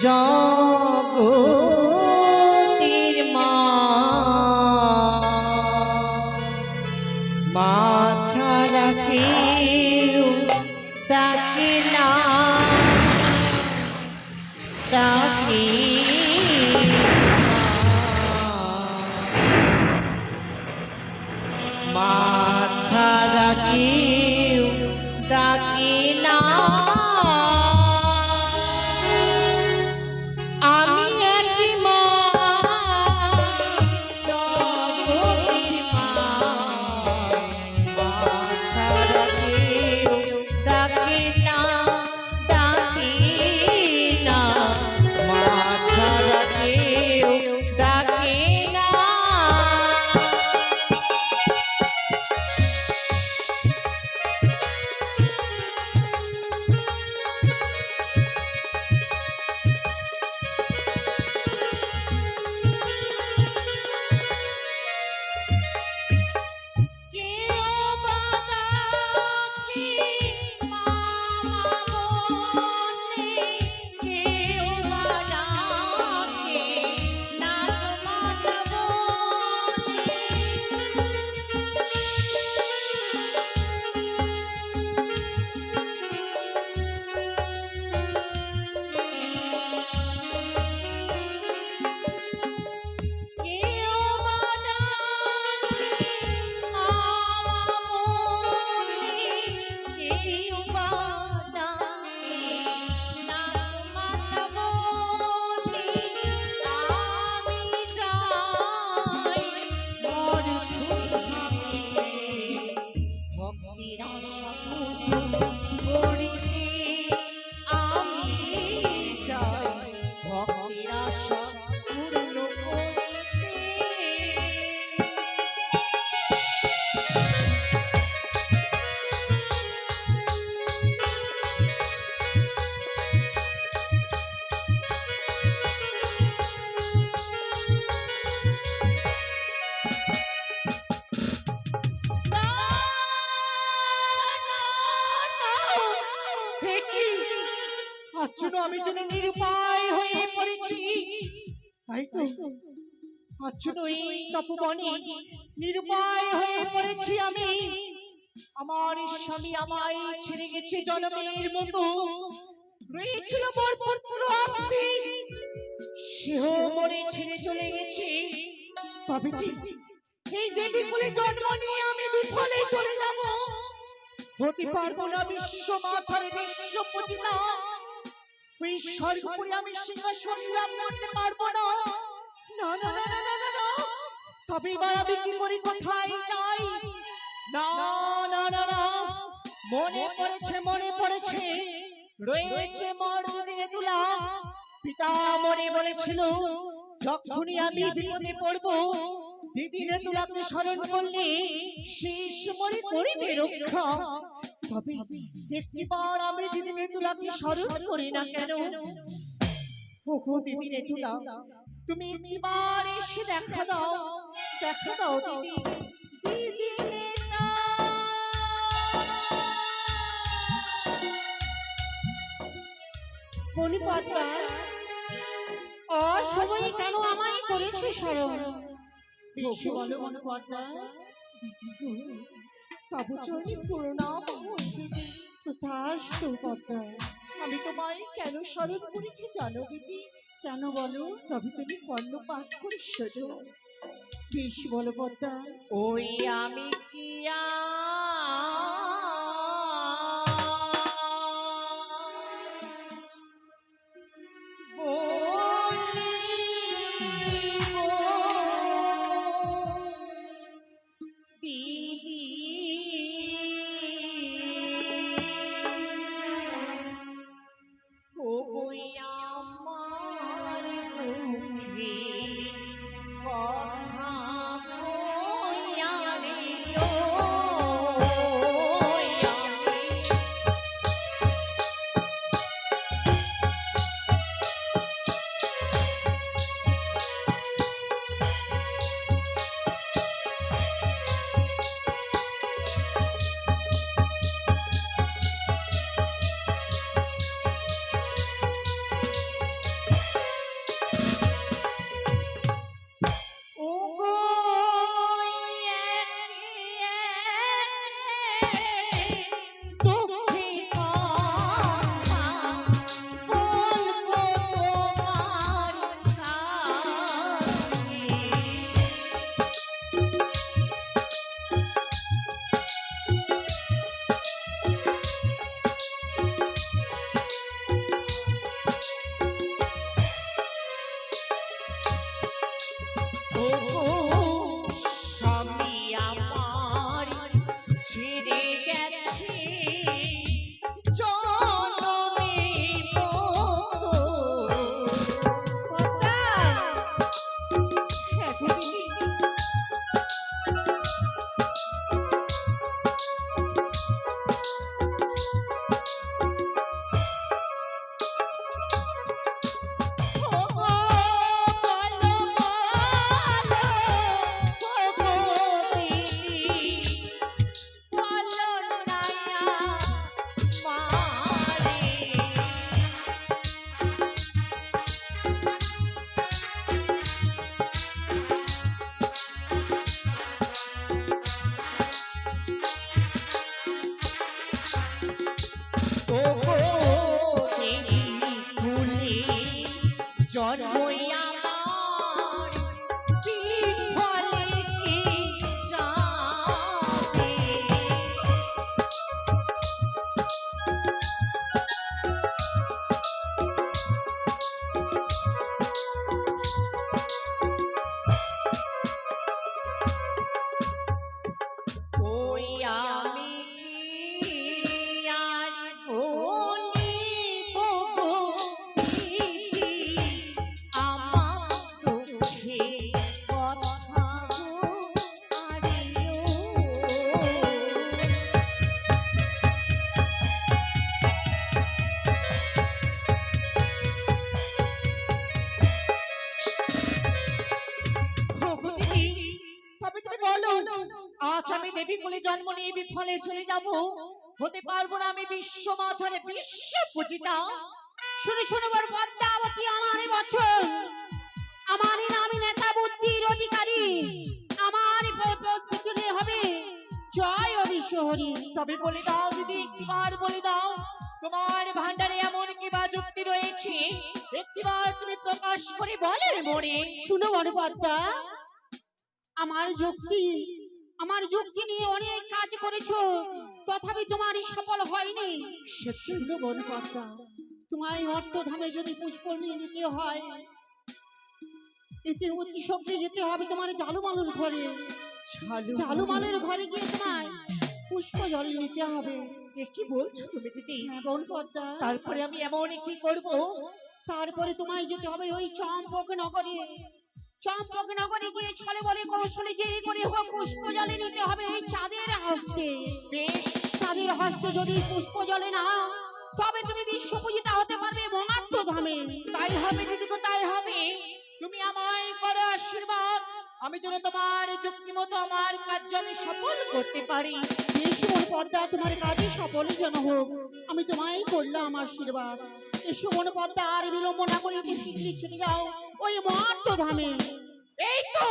জগতের মা মা ছাড়া কেউ ডাকে না ডাকে মা ছাড়া কেউ ডাকে না। আমি যেন নিরুপায় হয়ে পড়েছি, তাই তো তপবনে নিরুপায় হয়ে পড়েছি আমি। আমার স্বামী আমায় ছেড়ে গেছে জনমের মতো, রয়েছিল মোর পুত্র আত্মী, সেও মরে ছেড়ে চলে গেছে। তবে এই দেবী বলে জন্ম নিয়ে আমি বিফলে চলে যাব, হতে পারবো না বিশ্ব মাথারে বিশ্ব পূজিতা। ওই স্বর্গপুরে আমি সিংহাসন লাভ করতে পারবো না। না না না না না না, তবে এবার আমি কি করি, কোথায় যাই? না না না না, মনে পড়েছে রয়েছে মোর দিনে তুলা। পিতা মনে বলেছিল যখনই আমি বিপদে পড়বো, দিদিনে তুলাকে স্মরণ করলে শেষ মরে করিবে রক্ষা। তবে একটিবার আমি দিদিনে তুলাকে স্মরণ করি না কেন? ওগো দিদিনে তুলা, তুমি একটিবার এসে দেখা দাও দিদি। দিদিনে বনিপদ্মা, অসময়ে কেন আমায় করেছে স্মরণ? বেশি বলো বনপদ্মা। দিদি গো, তব চরণে প্রণাম দিদি। তথাস্তু পদ্মা। আমি তোমায় কেন স্মরণ করেছি জানো দিদি? কেন বলো? তবে তুমি কর্ণ পাঠ করে শোনো। বেশি বলো পদ্মা। ওই আমি কিয়া কথা কইয়া রে ও ছিঁড়ে গেছে জনমের মতো। পদ্মা, হ্যাঁ গো দিদি, ও গো, বলো বলো, ও গো দিদি, বলো না আমারে। ও গো দেবী ভুলে জন্মই আমার বিফলে কি যাবে। ওই আমি কি আর বলিব গো দিদি, আমার দুঃখের কথা গো আরিও। ওগো দিদি, তবে তুমি বলো, আজ আমি দেবী কুলে জন্ম নিয়ে বিফলে চলে যাব, হতে পারবো না আমি বিশ্ব মাঝারে বিশ্ব পূজিতা। শুনে শুনে বড় পদ্মাবতী আমারই বছর, আমারই নামে নেতা বুদ্ধির অধিকারী, আমারই পিছনে হবে জয় হরি। তবে বলে দাও দিদি, একটিবার বলে দাও, তোমার ভান্ডারে এমন কি বা যুক্তি রয়েছে, একটিবার তুমি প্রকাশ করে বলে মনে। শুনো বড় পদ্মা, আমার যুক্তি নিয়ে অনেক কাজ করেছো, তথাপি তোমারই সফল হয়নি। শুনো বড় পদ্মা, তোমায় অর্থধামে যদি পুষ্করণী নিতে হয়, এতে অতি শক্তি যেতে হবে তোমার জালুমালুর ঘরে। জালুমালের ঘরে গিয়ে তোমায় পুষ্প জল নিতে হবে। এ কি বলছো তুমি দিদি? হ্যাঁ বল পদ্মা। তারপরে আমি এমন কি করব? তারপরে তোমায় যেতে হবে ওই চম্পক নগরে। চম্পক নগরে গিয়ে ছলে বলে কৌশলে যে করে হোক পুষ্প জলে নিতে হবে এই চাঁদের হস্তে। বেশ, চাঁদের হস্তে যদি পুষ্প জলে না, তবে তুমি বিশ্ব পূজিতা হতে পারবে মহাত্ম ধামে। তাই হবে দিদি গো, তাই হবে। তুমি আমায় করো আশীর্বাদ, আমি যেন তোমার যুক্তি মতো আমার কার্য আমি সফল করতে পারি। এসো পদ্মা, তোমার কাজে সফলই যেন হোক, আমি তোমায় করলাম আশীর্বাদ। এসো মন পদ্মা, আর বিলম্ব না করে শীঘ্রই চলে যাও ওই মহাত্ম ধামে। এই তো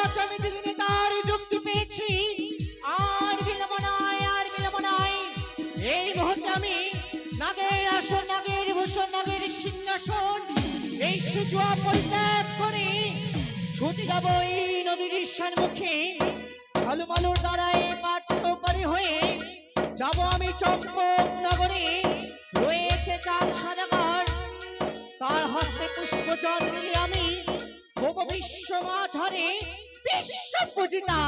আজ আমি দিদি তার যুক্তি পেয়েছি। আর বিলম্ব নয়, আর বিলম্ব নয়। এই মুহূর্তে আমি নাগের আসন, নাগের ভূষণ, নাগের সিংহাসন এই সুজোয়া পরিত্যাগ করে ছুটে যাব এই নদীর সম্মুখে। ঝালুমালুর দ্বারায় পাট্য পারি হয়ে যাব আমি চম্পক নগরে। রয়েছে চার সদাগর, তার হস্তে পুষ্প জল নিলে আমি হব বিশ্ব মাঝারে বিশ্ব পূজিতা।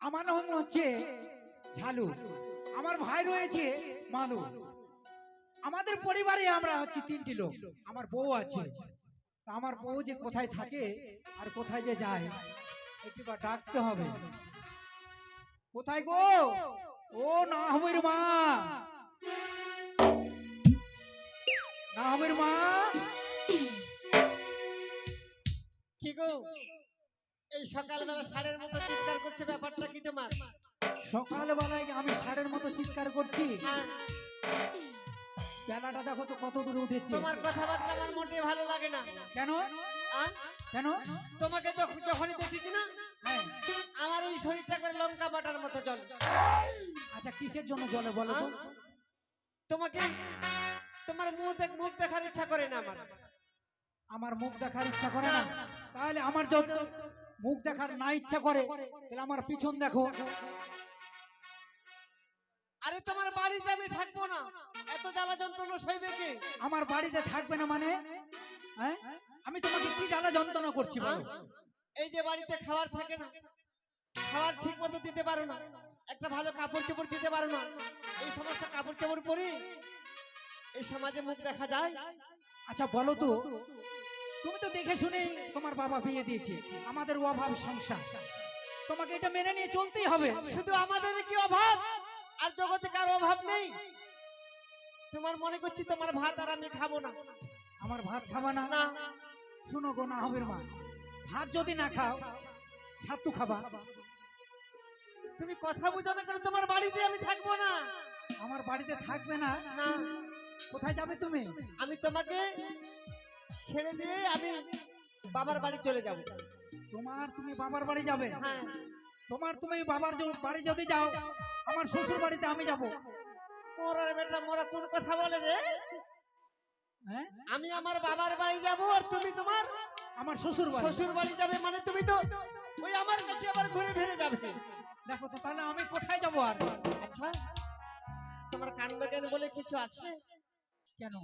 আমার নাম হচ্ছে ঝালু, আমার ভাই রয়েছে মালু। আমাদের পরিবারে আমরা হচ্ছে তিনটি লোক, আমার বউ আছে। তা আমার বউ যে কোথায় থাকে আর কোথায় যে যায় একটিবার ডাকতে হবে। কোথায় গো? ও না হবের মা, না হবের মা। কি গো, এই সকালবেলা ষাঁড়ের মতো চিৎকার করছে, ব্যাপারটা কি তোমার? সকালবেলায় আমি ষাঁড়ের মতো চিৎকার করছি? হ্যাঁ, বেলাটা দেখো তো কত দূরে উঠেছে। তোমার কথাবার্তা আমার মোটেই ভালো লাগে না। কেন? আ? কেন? তোমাকে তো যখনই দেখি কিনা হ্যাঁ। আমার এই শরীরটা করে লঙ্কা বাটার মতো জল। আচ্ছা কিসের জন্য জলে বলো তো? তোমাকে তোমার মুখ দেখার ইচ্ছা করে না আমার। আমার মুখ দেখার ইচ্ছা করে না? তাহলে আমার যদি মুখ দেখার না ইচ্ছা করে তাহলে আমার পিছন দেখো। আরে তোমার বাড়িতে আমি থাকবো না, এত জ্বালা যন্ত্রণা সইবে কি? আমার বাড়িতে থাকবে না মানে? হ্যাঁ, আমি তোমাকে কি জ্বালা যন্ত্রণা করছি বলো? এই যে বাড়িতে খাবার থাকে না, খাবার ঠিক মতো দিতে পারো না, একটা ভালো কাপড় চোপড় দিতে পারো না, এই সমস্ত কাপড় চোপড় পরে এই সমাজে মুখ দেখা যায়? আচ্ছা বলো তো, তুমি তো দেখে শুনে তোমার বাবা বিয়ে দিয়েছে, আমাদের অভাব সংসার, তোমাকে এটা মেনে নিয়ে চলতেই হবে। শুধু আমাদের কি অভাব, আর জগতে কার অভাব নেই? তোমার মনে করছি তোমার ভাত আর আমি খাবো না? আমার ভাত খাবা না? না। শুনো গো না হবে মা, ভাত যদি না খাও ছাতু খাবা। তুমি কথা বুঝো না কেন? তোমার বাড়িতে আমি থাকবো না। আমার বাড়িতে থাকবে না? না, কোথায় যাবে তুমি? আমি তোমাকে ছেড়ে দিয়ে আমি বাবার বাড়ি চলে যাব। তুমি বাবার বাড়ি যাবে? হ্যাঁ। তুমি বাবার বাড়ি যদি যাও, আমার শ্বশুর বাড়িতে আমি যাব। মোরা বেটা মোরা কোন কথা বলে রে? হ্যাঁ, আমি আমার বাবার বাড়ি যাব আর তুমি তোমার আমার শ্বশুর বাড়ি। শ্বশুর বাড়ি যাবে মানে তুমি তো ওই আমার কাছে আবার ঘুরে ফিরে যাবে। দেখো তো তাহলে আমি কোথায় যাব আর? আচ্ছা, তোমার কাণ্ড জ্ঞান বলে কিছু আছে? কেন?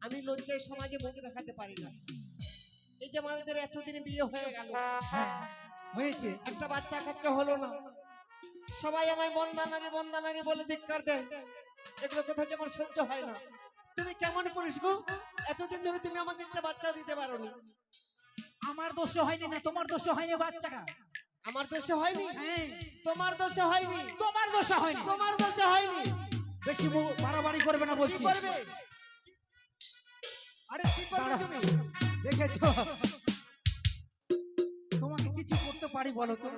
আমি লজ্জায় সমাজে মুখ দেখাতে পারি না। এই যে আমাদের এতদিন বিয়ে হয়ে গেল, হ্যাঁ হয়েছে, একটা বাচ্চা কাচ্চা হলো না, সবাই আমায় বন্দানারি বলে ধিক্কার দেয়। এগুলো কোথায় যে আমার সহ্য হয় না। তুমি কেমন পুরুষ গো, এতদিন ধরে তুমি আমাকে একটা বাচ্চা দিতে পারোনি? আমার দোষ হয়নি না, তোমার দোষ হয়নি বাচ্চাটা। আমার দোষে হয়নি? হ্যাঁ, তোমার দোষে হয়নি? তোমার দোষ হয়নি। তোমার দোষে হয়নি? বেশি বাড়াবাড়ি করবে না কি বলছি। করবে? আরে কি করবে তুমি? দেখেছো, তোমাকে কিছু করতে পারি বলো তো?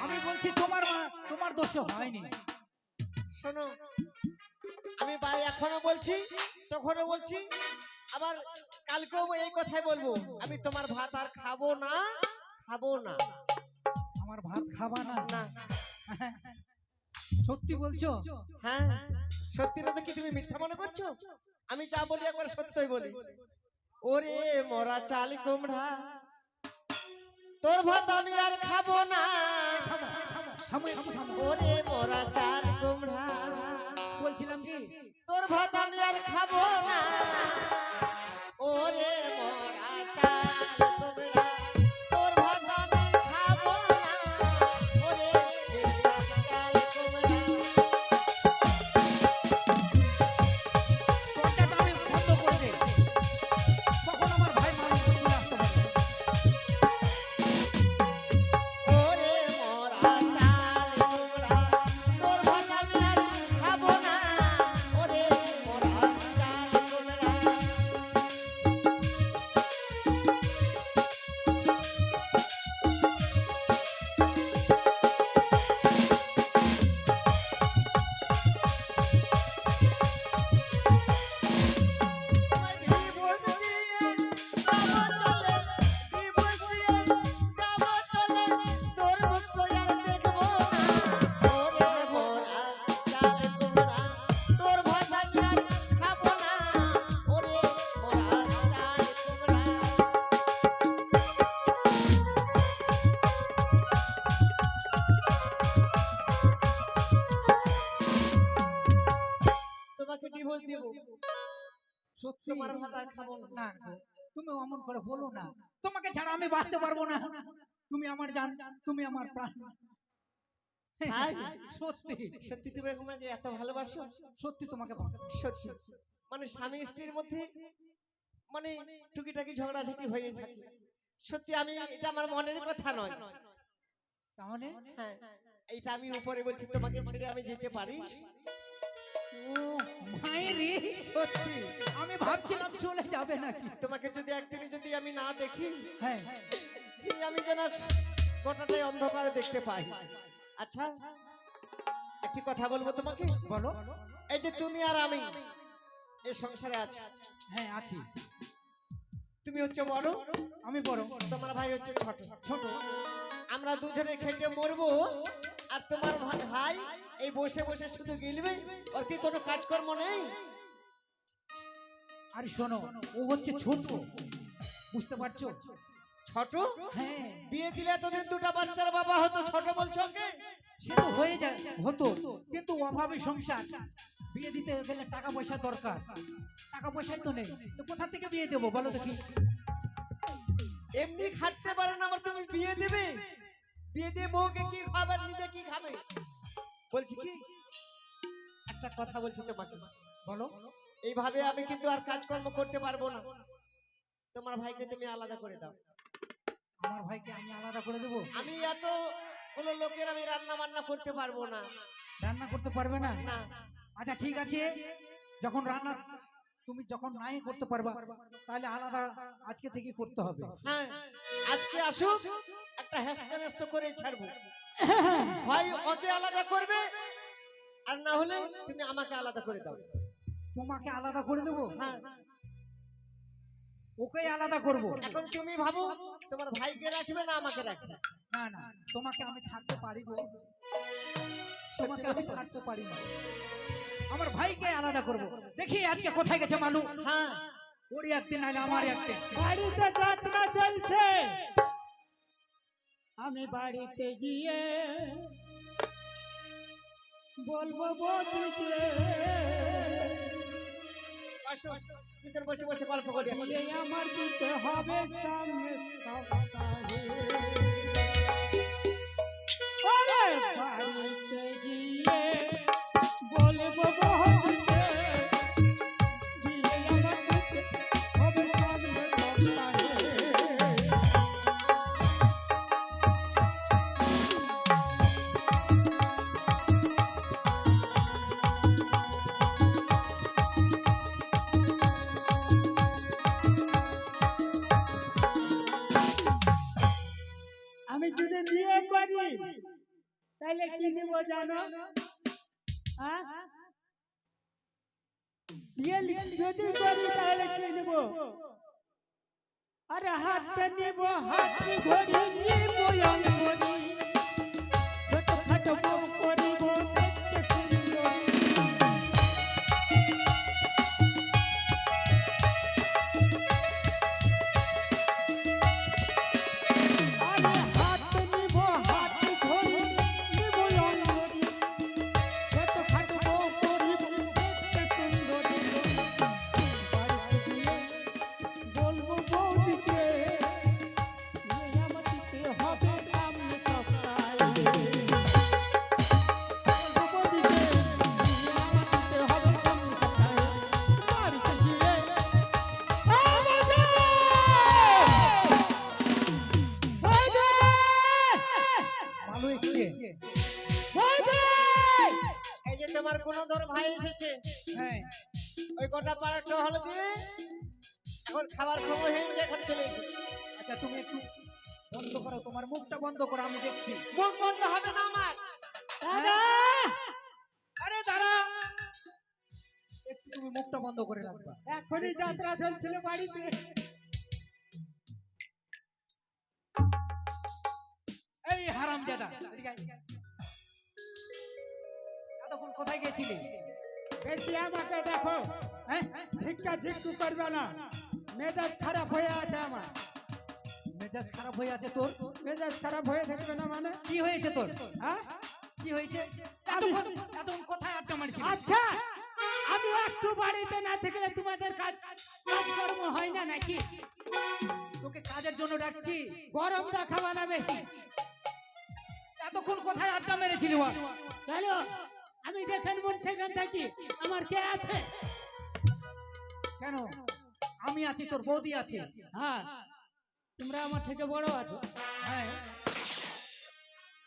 আমি বলছি তোমার দোষ হয়নি। শোনো, আমি এখনো বলছি, তখনও বলছি, আবার কালকেও এই কথাই বলবো, আমি তোমার ভাত আর খাবো না, খাবো না। আমার ভাত খাবা না? না। সত্যি বলছো? হ্যাঁ, সত্যি না তো কি তুমি মিথ্যা মনে করছো? আমি যা বলি একবার সত্যই বলি। ওরে মরা চাল কুমড়া, তোর ভাত আমি আর খাবো না। থামো, থামো, থামো, থামো, থামো। ওরে মরা চাল কুমড়া, বলছিলাম কি, তোর ভাত আমি আর খাবো না। ওরে মরা চাল কুমড়া, তোর ভাত আমি খাবো না। ওরে মরা চাল কুমড়া। দরজাটা আমি বন্ধ করে দে, তখন আমার ভাই মানুষ চলে আসতে পারবে। ওরে মরা চাল কুমড়া, তোর ভাত আমি আর খাবো না। ওরে মরা চাল কুমড়া। তোমাকে ডিভোর্স দিব, সত্যি? তোমার ভাত আর খাবো না। না গো, তুমি অমন করে বলো না, তোমাকে ছাড়া আমি বাঁচতে পারবো না। তুমি আমার জান, তুমি আমার প্রাণ। তাই? সত্যি সত্যি তুমি আমাকে এত ভালোবাসো? সত্যি তোমাকে সত্যি মানে স্বামী স্ত্রীর মধ্যে মানে টুকিটাকি ঝগড়াঝাটি হয়ে থাকে। সত্যি আমি, এটা আমার মনের কথা নয়। তাহলে হ্যাঁ, এইটা আমি উপরে বলছি, তোমাকে ছেড়ে আমি যেতে পারি? ও মায়েরি, সত্যি আমি ভাবছিলাম চলে যাবে নাকি। তোমাকে যদি একদিন যদি আমি না দেখি, হ্যাঁ, আমি যেন গোটাটাই অন্ধকারে দেখতে পাই। আচ্ছা, একটি কথা বলবো তোমাকে। বলো। এই যে তুমি আর আমি এই সংসারে আছি, হ্যাঁ আছি। তুমি হচ্ছে বড়, আমি বড়, তোমার ভাই হচ্ছে ছোট। ছোট। আমরা দুজনে খেটে মরবো, আর তোমার ভাই এই বসে বসে শুধু গিলবে, ওর কি কোনো কাজকর্ম নেই? আরে শোনো, ও হচ্ছে ছোট, বুঝতে পারছো? ছোট? হ্যাঁ, বিয়ে দিলে এতদিন দুটা বাচ্চার বাবা হতো, ছোট বলছো ওকে? সে তো হয়ে যায়, হতো, কিন্তু অভাবে সংসার, বিয়ে দিতে গেলে টাকা পয়সা দরকার, টাকা পয়সাই তো নেই, তো কোথা থেকে বিয়ে দেবো বলো দেখি? এমনি খাটতে পারে না, আমার তুমি বিয়ে দেবে? বিয়ে দিয়ে বউকে কি খাবার, নিজে কি খাবে? বলছি কি, একটা কথা বলছি তোমাকে, বলো। এইভাবে আমি কিন্তু আর কাজকর্ম করতে পারবো না। তোমার ভাইকে তুমি আলাদা করে দাও। আমার ভাইকে আমি আলাদা করে দেবো? আমি এত গুলো লোকের আমি রান্না বান্না করতে পারবো না। রান্না করতে পারবে না? না, আচ্ছা ঠিক আছে, যখন রান্না তুমি যখন নাই করতে পারবা, তাহলে আলাদা আজকে থেকে করতে হবে। হ্যাঁ, আজকে আসুক, একটা হেস্ত করে ছাড়বো। ভাই ওকে আলাদা করবে, আর না হলে তুমি আমাকে আলাদা করে দাও। তোমাকে আলাদা করে দেবো? হ্যাঁ, ওকে আলাদা করব? এখন তুমি ভাবো, তোমার ভাইকে রাখবে না আমাকে রাখবে? না না, তোমাকে আমি ছাড়তে পারি গো, তোমাকে আমি ছাড়তে পারি না, আমার ভাইকে আলাদা করব। দেখি আজকে কোথায় গেছে মানু। হ্যাঁ, ওরই একদিন নাহলে আমার একদিন। বাড়িতে যাত্রা চলছে, আমি বাড়িতে গিয়ে বলবো বৌদিকে, আসো, ভিতর বসে বসে গল্প করি। বিয়ে আমার দিতে হবে সামনে সপ্তাহে। ওরে বাড়িতে গিয়ে বলবো বৌদিকে, বিয়ে আমার দিতে হবে সামনে সপ্তাহে। আমি যদি বিয়ে করি তাহলে কি নিব জানো? হ্যাঁ, বিয়ে যদি করি তাহলে কি নিব? আরে হাতে নিব হাতি ঘড়ি, নিব অঙ্গনি, ছোটখাটো বউ করিব দেখতে সুন্দরী। আরে হাতে নিব হাতি ঘড়ি, নিব অঙ্গনি, ছোটখাটো বউ করিব দেখতে সুন্দরী। বাড়িতে গিয়ে বলবো বৌদিকে, বিয়ে আমার দিতে হবে সামনে সপ্তাহে। বলবো বৌদিকে, বিয়ে আমার দিতে হবে সামনে সপ্তাহে। বাড়িতে গিয়ে ভালো এসছে। এই যে তোমার কোন ধর ভাই এসেছে, হ্যাঁ, ওই গোটা পাড়াটা হলো দিয়ে এখন খাবার সময় হয়েছে, এখন চলে এসেছে। আচ্ছা তুমি একটু বন্ধ করো, তোমার মুখটা বন্ধ করো, আমি দেখছি। মুখ বন্ধ হবে না আমার। আরে দাঁড়া, একটু তুমি মুখটা বন্ধ করে রাখবা। এখনই যাত্রা চলছিল বাড়িতে। এই হারামজাদা, এদিকে আয়। এতক্ষণ কোথায় গেছিলে? বেশি আমাকে দেখো, হ্যাঁ, ঝিক্কা ঝিক্কু করবে না, মেজাজ খারাপ হয়ে আছে আমার। মেজাজ খারাপ হয়ে আছে তোর? মেজাজ খারাপ হয়ে থাকবে না মানে? কি হয়েছে তোর? হ্যাঁ, কি হয়েছে? এতক্ষণ কোথায় আড্ডা মারছিলি? আচ্ছা, আমি একটু বাড়িতে না থাকলে তোমাদের কাজকর্ম হয় না নাকি? তোকে কাজের জন্য ডাকছি, গরম দেখাবা না বেশি। এতক্ষণ কোথায় আড্ডা মেরেছিলি? চলো, আমি যেখানে মন সেখান থাকি, আমার কে আছে? কেন? আমি আছি, তোর বৌদি আছে। হ্যাঁ, তোমরা আমার থেকে বড় আছো। হ্যাঁ,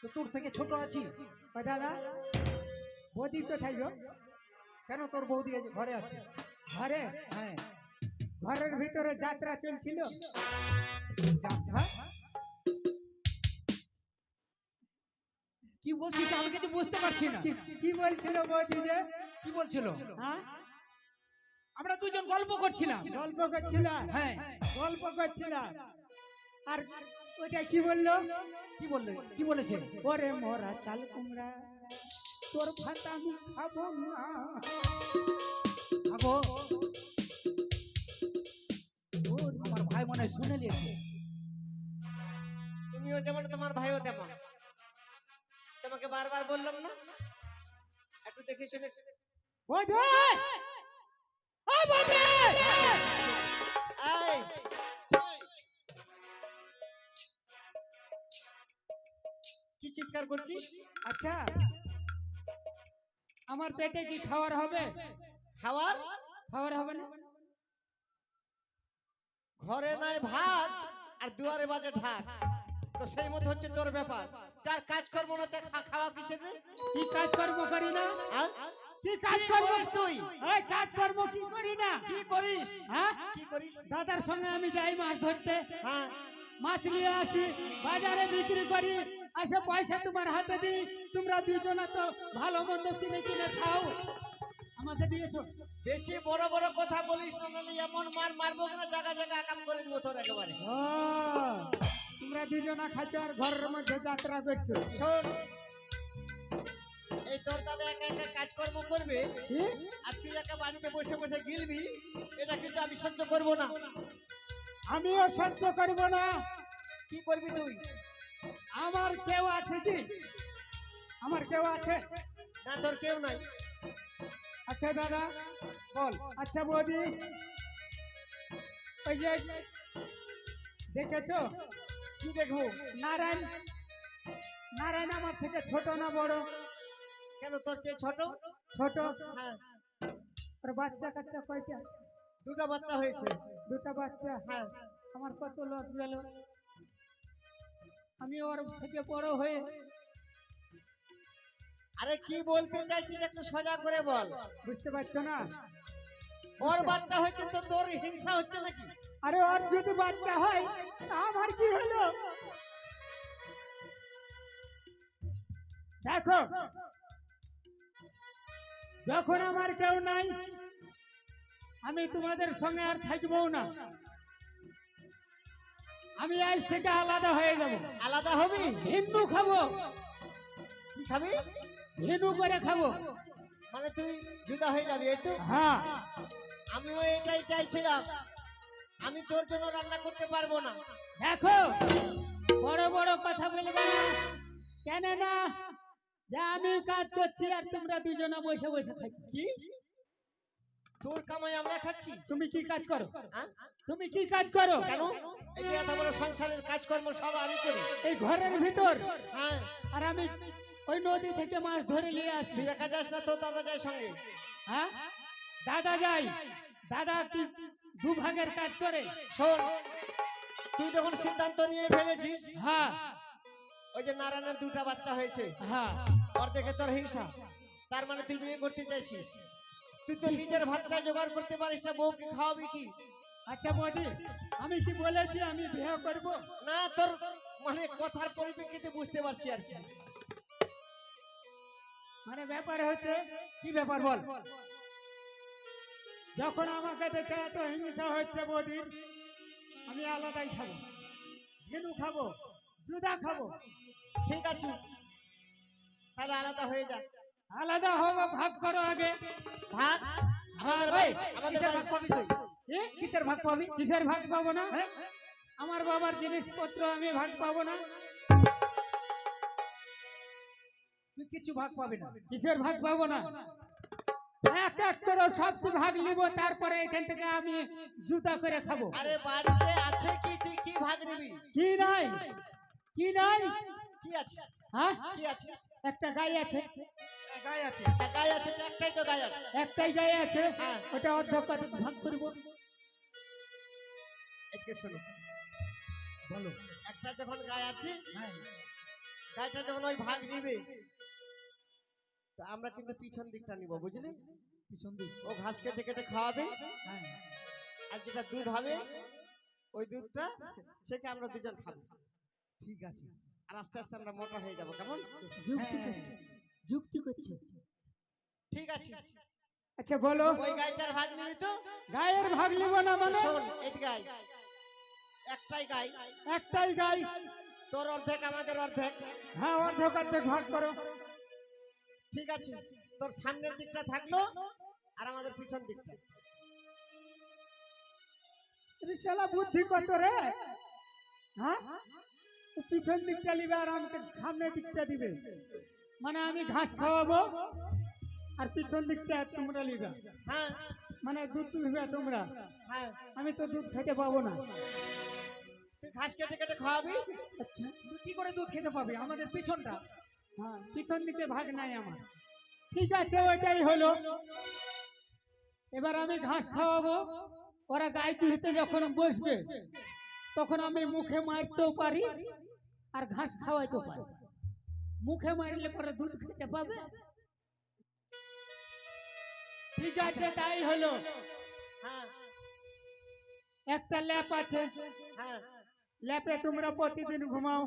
তো তোর থেকে ছোট আছি। ও দাদা, বৌদি কোথায় গো? কেন, তোর বৌদি ঘরে আছে। ঘরে? হ্যাঁ, ঘরের ভিতরে যাত্রা চলছিল। যাত্রা? কি বলছিস? আমি কিছু বুঝতে পারছি না। কি বলছিল বৌদি যে? কি বলছিল? হ্যাঁ, আমরা দুজন গল্প করছিলাম। গল্প করছিলাম, হ্যাঁ, গল্প করছিলাম। আর ওইটা কি বললো? কি বললে, কি বলেছে? ওরে মরা চাল কুমড়া, তোর ভাত আমি খাবো না। আগো আমার ভাই মনে হয় শুনে নিয়েছে। তুমিও যেমন তোমার ভাইও তেমন। তোমাকে বারবার বললাম না একটু দেখে শুনে। বধু, ও বধু, এই, কি চিৎকার করছিস? আচ্ছা আমার পেটে কি খাবার হবে? খাওয়ার খাবার হবে না? ঘরে নাই ভাত আর দুয়ারে বাজে ঢাক, তো সেই মতো হচ্ছে তোর ব্যাপার। যার কাজ কর্ম না তা খাওয়া কিসের রে? কি কাজ কর্ম করি না? আর কি কাজ কি কর্ম করিস তুই? এই কাজ কর্ম কি করি না? কি করিস? হ্যাঁ, কি করিস? দাদার সঙ্গে আমি যাই মাছ ধরতে, হ্যাঁ, মাছ নিয়ে আসি, বাজারে বিক্রি করি, আসে পয়সা তোমার হাতে দিই, তোমরা দুজনে তো ভালো মন্দ কিনে কিনে খাও, আমাকে দিয়েছো। বেশি বড় বড় কথা বলিস না, নাহলে এমন মার মারবো না জায়গা জায়গা আকাম করে দিব তোর একেবারে। ও তোমরা দুজনা খাচ্ছ আর ঘরের মধ্যে যাত্রা করছো। শোন, এই তোর দাদা একা একা কাজকর্ম করবে কি? আর তুই একা বাড়িতে বসে বসে গিলবি, এটা কিন্তু আমি সহ্য করব না। আমিও সহ্য করব না। কি করবি তুই? আমার কেউ আছে কি? আমার কেউ আছে? না, তোর কেউ নাই। আচ্ছা দাদা বল। আচ্ছা বৌদি, ওই যে দেখেছো কি দেখবো? নারায়ণ, নারায়ণ আমার থেকে ছোট না বড়? কেন তোর চেয়ে ছোট? ছোট। হ্যাঁ, ওর বাচ্চা কাচ্চা কয়টা? দুটো বাচ্চা হয়েছে। দুটা বাচ্চা। হ্যাঁ, আমার কত লস গেল। আমি ওর থেকে বড় হয়ে, আরে কি বলতে চাইছিস একটু সোজা করে বল। বুঝতে পারছো না? ওর বাচ্চা হয়েছে তো তোর হিংসা হচ্ছে নাকি? আরে ওর যদি বাচ্চা হয় তা আমার কি হলো? দেখো, যখন আমার কেউ নাই, আমি তোমাদের সঙ্গে আর থাকবো না। আমি আজ থেকে আলাদা হয়ে যাব। আলাদা হবি? হিন্দু খাবো, কি খাবি? হিন্দু করে খাবো। মানে তুই জুদা হয়ে যাবি, এই তো? হ্যাঁ, আমিও এটাই চাইছিলাম। আমি তোর জন্য রান্না করতে পারবো না। দেখো বড় বড় কথা বলবে না, কেন না যে আমি কাজ করছি আর তোমরা দুজনে বসে বসে খাচ্ছ। কি তোর কামাই আমরা খাচ্ছি? তুমি কি কাজ করো? হ্যাঁ? তুমি কি কাজ করো? কেন? এই যে এত বড় সংসারের কাজকর্ম সব আমি করি। এই ঘরের ভিতর, হ্যাঁ, আর আমি ওই নদী থেকে মাছ ধরে নিয়ে আসি। তুই একা যাস না, তোর দাদা যায় সঙ্গে। হ্যাঁ, দাদা যাই। দাদা কি দুভাগের কাজ করে? শোন, তুই যখন সিদ্ধান্ত নিয়ে ফেলেছিস, হ্যাঁ ওই যে নারায়ণের দুটা বাচ্চা হয়েছে, হ্যাঁ, ওর দেখে তোর হিংসা, তার মানে তুই বিয়ে করতে চাইছিস। তুই তো নিজের ভাতটা জোগাড় করতে পারিস না, বউকে খাওয়াবি কি? আচ্ছা বডি, আমি কি বলেছি আমি বিয়ে করব? না, তোর মানে কথার পরিপ্রেক্ষিতে বুঝতে পারছি আর কি। মানে ব্যাপার হচ্ছে, কি ব্যাপার বল। যখন আমাকে দেখে এত হিংসা হচ্ছে বডি, আমি আলাদাই খাবো, ঘিনু খাবো, জুদা খাবো। ঠিক আছে, তাহলে আলাদা হয়ে যা। আলাদা হবো, ভাগ করো আগে। ভাগ? আমাদের এই, আমাদের কিসের ভাগ পাবি তুই? কি? কিসের ভাগ পাবি? কিসের ভাগ পাবো না? হ্যাঁ? আমার বাবার জিনিসপত্র আমি ভাগ পাবো না? তুই কিছু ভাগ পাবি না। কিসের ভাগ পাবো না? এক এক করে সব ভাগ নিব, তারপরে এখান থেকে আমি জুতা করে খাবো। আরে বাড়িতে আছে কি, তুই কি ভাগ নিবি? কি নাই? কি নাই? কি আছে? হ্যাঁ, কি আছে? একটা গাই আছে। গায়ে আছে। একটা গাই আছে, তো একটাই তো গাই আছে। একটাই গাই আছে, হ্যাঁ। ওটা অর্ধ কত ভাগ করবো? এদিকে শোনো, বলো। একটা যখন গাই আছে, হ্যাঁ, গাইটা যখন ওই ভাগ নিবে, তা আমরা কিন্তু পিছন দিকটা নিব, বুঝলি? পিছন দিক। ও ঘাস কেটে কেটে খাওয়াবে, হ্যাঁ, আর যেটা দুধ হবে ওই দুধটা সেটা আমরা দুজন খাবো। ঠিক আছে। আর আস্তে আস্তে আমরা মোটা হয়ে যাবো, কেমন? যুক্তি হ্যাঁ। করছে, যুক্তি করছে। ঠিক আছে, আচ্ছা বলো, ওই গাইটার ভাগ নিবি তো? গায়ের ভাগ নিব না মানে? শোন, এদিকে আয়। একটাই গাই, একটাই গাই। তোর অর্ধেক আমাদের অর্ধেক। হ্যাঁ, অর্ধেক অর্ধেক ভাগ করো। ঠিক আছে, তোর সামনের দিকটা থাকলো আর আমাদের পিছন দিকটা। আরে শালা বুদ্ধি কত রে? হ্যাঁ, ও পিছন দিকটা নিবে আর আমাকে সামনের দিকটা দিবে, মানে আমি ঘাস খাওয়াবো আর পিছন দিকটা তোমরা নিবে, হ্যাঁ মানে দুধ নিবে তোমরা। হ্যাঁ, আমি তো দুধ খেতে পাবো না। তুই ঘাস কেটে কেটে খাওয়াবি। আচ্ছা, তুই কি করে দুধ খেতে পাবি? আমাদের পিছনটা। হ্যাঁ, পিছন দিকে ভাগ নাই আমার। ঠিক আছে, ওইটাই হলো। এবার আমি ঘাস খাওয়াবো, ওরা গাই দুহিতে যখন বসবে তখন আমি মুখে মারতেও পারি আর ঘাস খাওয়াইতেও পারি। মুখে মারলে পরে দুধ খেতে পাবে। ঠিক আছে, তাই হলো। হ্যাঁ একটা ল্যাপ আছে, হ্যাঁ, ল্যাপে তোমরা প্রতিদিন ঘুমাও।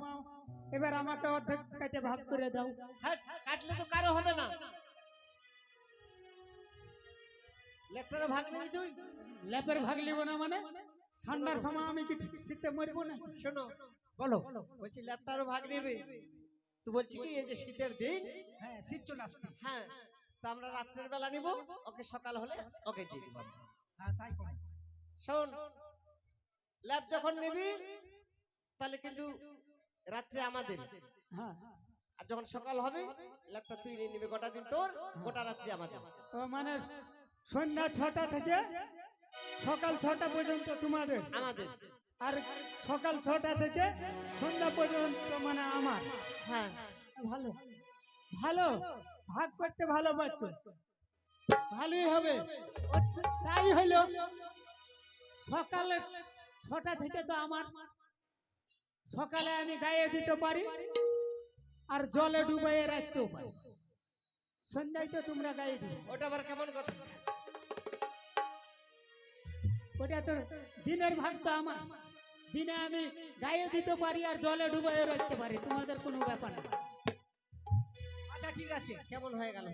এবার আমাকে অর্ধেক কেটে ভাগ করে দাও। হ্যাঁ, কাটলে তো কারো হবে না। লেফটারে ভাগ নিবি তুই? ল্যাপের ভাগ নিব না মানে? ঠান্ডার সময় আমি কি শীতে মরবো না? শোনো, বলো। বলছি লেফটারও ভাগ নিবি। তুই বলছি কি এই যে শীতের দিন, হ্যাঁ, শীত চলে আসছে। হ্যাঁ, তো আমরা রাত্রের বেলা নিব, ওকে সকাল হলে ওকে দিয়ে দিব। হ্যাঁ, তাই করো। শোন, ল্যাব যখন নিবি তাহলে কিন্তু রাত্রে আমাদের, হ্যাঁ, আর যখন সকাল হবে ল্যাবটা তুই নিয়ে নিবি। গোটা দিন তোর, গোটা রাত্রি আমাদের। ও মানে সন্ধ্যা 6টা থেকে সকাল 6টা পর্যন্ত তোমাদের, আমাদের, আর সকাল 6টা থেকে সন্ধ্যা পর্যন্ত মানে আমার। হ্যাঁ। ভালো ভালো, ভাগ করতে ভালো পাচ্ছ, ভালোই হবে। আচ্ছা, তাই হলো। সকালে 6টা থেকে তো আমার, সকালে আমি গায়ে দিতে পারি আর জলে ডুবাইয়ে রাখতেও পারি। সন্ধ্যায় তো তোমরা গায়ে দিবে। ওটা আবার কেমন কথা? ওটা তো দিনের ভাগ তো আমার। দিনে আমি গায়ে দিতে পারি আর জলে ডুবাইয়ে রাখতে পারি, তোমাদের কোনো ব্যাপার না। আচ্ছা, ঠিক আছে। কেমন হয়ে গেল?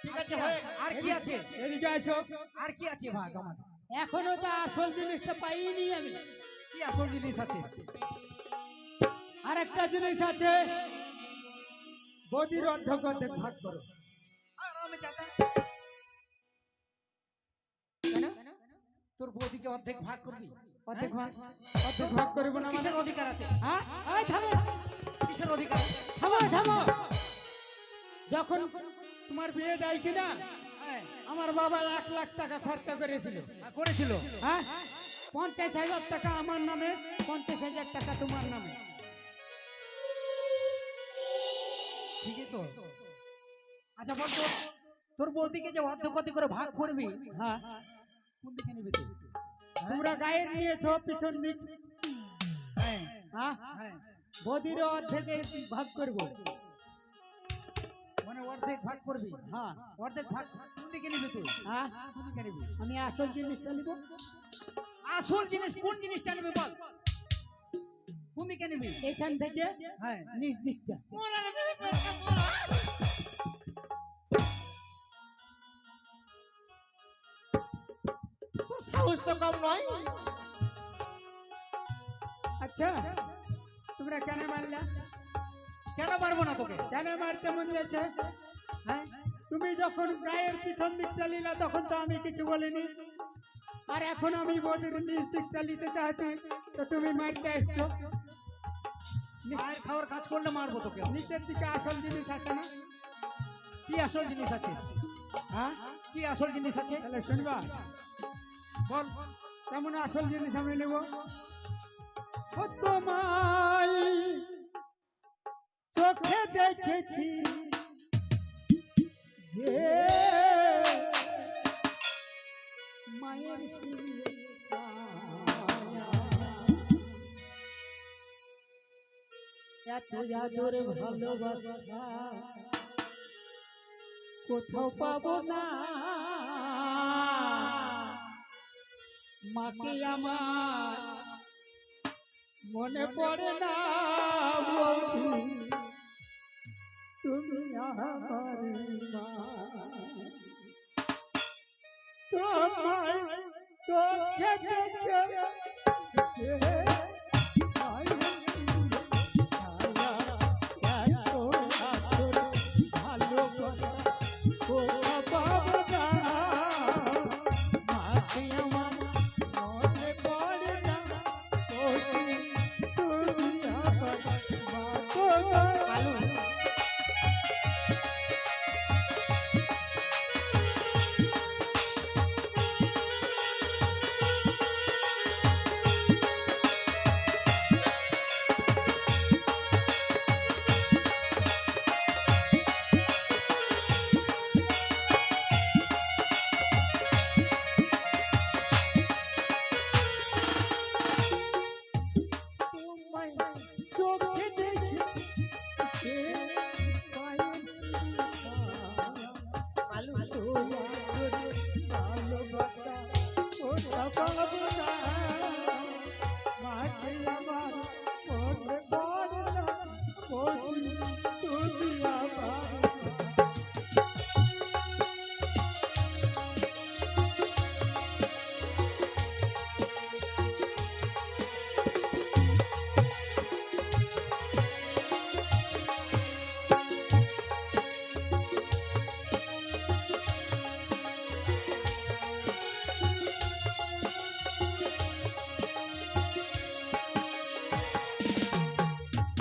ঠিক আর আছে, কি হয়ে আছে? আর কি আছে? এদিকে আসো। আর কি আছে ভাগ আমাদের? এখনো তো আসল জিনিসটা পাইনি আমি। কি আসল জিনিস আছে? আর একটা জিনিস আছে, বদির অর্ধেক অর্ধেক ভাগ করো। আর আমি চাচা, তোর বৌদিকে অর্ধেক ভাগ করবি? অর্ধেক ভাগ, অর্ধেক ভাগ করবো না মানে? কিসের অধিকার আছে? হ্যাঁ, এই থামো কিসের অধিকার? থামো থামো। যখন তোমার বিয়ে দেয় কিনা, হ্যাঁ, আমার বাবা 1 লাখ টাকা খরচা করেছিল। করেছিল। হ্যাঁ, 50,000 টাকা আমার নামে, 50,000 টাকা তোমার নামে। ঠিকই তো। আচ্ছা বল, তোর বৌদিকে যে অর্ধেক করে ভাগ করবি, হ্যাঁ, কোন দিকে নিবি তুই? তোমরা গায়ে নিয়েছো পিছন দিক। হ্যাঁ, হ্যাঁ, হ্যাঁ, বদির অর্ধেকের ভাগ করবো। মানে অর্ধেক ভাগ করবি? হ্যাঁ, অর্ধেক ভাগ কোন দিকে নিবি তুই? হ্যাঁ, কোন দিকে নিবি? আমি আসল জিনিসটা নিব। আসল জিনিস কোন জিনিসটা নিবি বল? কোন দিকে নিবি? এখান থেকে হ্যাঁ, নিচ দিকটা। তোর সাহস তো কম নয়। আচ্ছা, তোমরা কেন মারলা? কেন পারবো না তোকে? কেন মারতে মন যাচ্ছে? হ্যাঁ, তুমি যখন গায়ের পিছন দিক চালিলা তখন তো আমি কিছু বলিনি, আর এখন আমি বদির নিচ দিক চালিতে চাচ্ছি, তো তুমি মারতে আসছো। মায়ের খাওয়ার কাজ করলে মারবো তোকে। নিচের দিকে আসল জিনিস আছে না? কি আসল জিনিস আছে? হ্যাঁ, কি আসল জিনিস আছে? তাহলে শুনবা। বল। কেমন আসল জিনিস আমি নেব? ও তোমায় চোখে দেখেছি যে মায়ের ছায়া, এত আদর ভালোবাসা কোথাও পাবো না। মাকে আমার মনে পড়ে না বৌদি, তুমি আমার মা। তোমায় চোখে দেখে যে মায়ের ছায়া, এত আদর ভালোবাসা কোথা পাবো না। মাকে আমার মনে পড়ে না, ওকে তুমি আবার বাঁচো না। তোমায় চোখে দেখে যে মায়ের ছায়া, মালু ভালোবাসা কোথা পাবো না। মাকে আমার মনে পড়ে না, ওকে তুমি আবার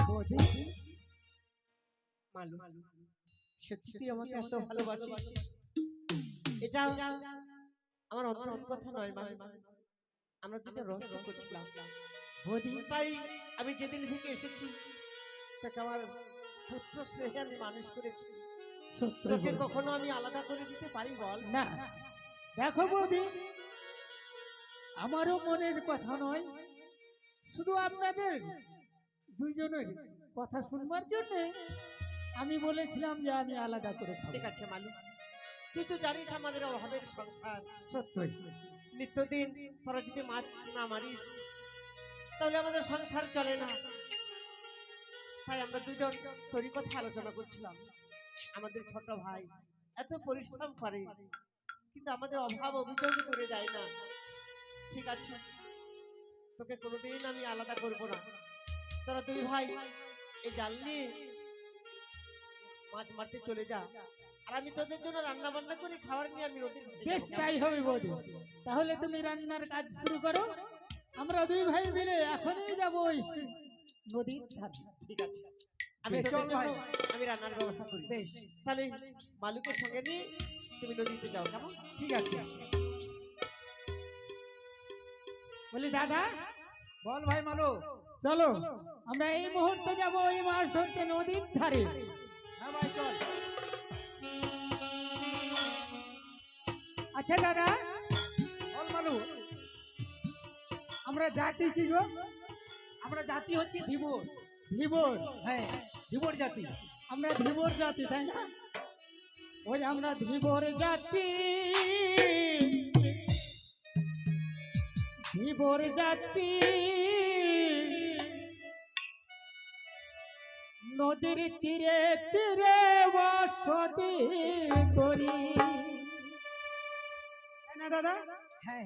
বৌদি। মালু সত্যি তুই আমাকে এত ভালোবাসিস, এটা আমার অন্তর কথা নয় মালু। আমরা দুটো রহস্য করছিলাম, বৌদি তাই আমি যেদিন থেকে এসেছি তাকে আমার পুত্র স্নেহে আমি মানুষ করেছি। সত্যি তোকে বৌদি। কখনো আমি আলাদা করে দিতে পারি বল? না দেখো বৌদি, আমারও মনের কথা নয়, শুধু আপনাদের দুইজনের কথা শুনবার জন্য আমি বলেছিলাম যে আমি আলাদা করে খাবো। ঠিক আছে মালু, তুই তো জানিস আমাদের অভাবের সংসার, সত্যই নিত্যদিন তোরা যদি মাছ না মারিস তাহলে আমাদের সংসার চলে না। তাই আমরা দুজন তোরই কথা আলোচনা করছিলাম। আমাদের ছোট ভাই এত পরিশ্রম করে, কিন্তু আমাদের অভাব অভিযোগ দূরে যায় না। ঠিক আছে, তোকে কোনোদিন আমি আলাদা করব না। তোরা দুই ভাই এই জাল নিয়ে মাছ মারতে চলে যা, আর আমি তোদের জন্য রান্না বান্না করে খাবার নিয়ে আমি নদীর ঘাটে বেশ যাবো। তাই হবে বৌদি, তাহলে তুমি রান্নার কাজ শুরু করো, আমরা দুই ভাই মিলে এখনই যাবো নদীর ধারে। ঠিক আছে, আমি বেশ, তোদের চল ভাই। জন্য আমি রান্নার ব্যবস্থা করি। বেশ, তাহলে মালুকে সঙ্গে নিয়ে তুমি নদীতে যাও, কেমন? ঠিক আছে। বলি দাদা বল ভাই মালু। চলো আমরা এই মুহূর্তে যাবো এই মাছ ধরতে নদীর ধারে। হ্যাঁ ভাই চল। আচ্ছা দাদা, বল মালু। আমরা জাতি কি গো? আমরা জাতি হচ্ছে ধীবর। ধীবর। হ্যাঁ, ধীবর জাতি। আমরা ধীবর জাতি, তাই না? ওই আমরা ধীবর জাতি, ধীবর জাতি নদীর তীরে তীরে বসতি করি, তাই না দাদা? হ্যাঁ,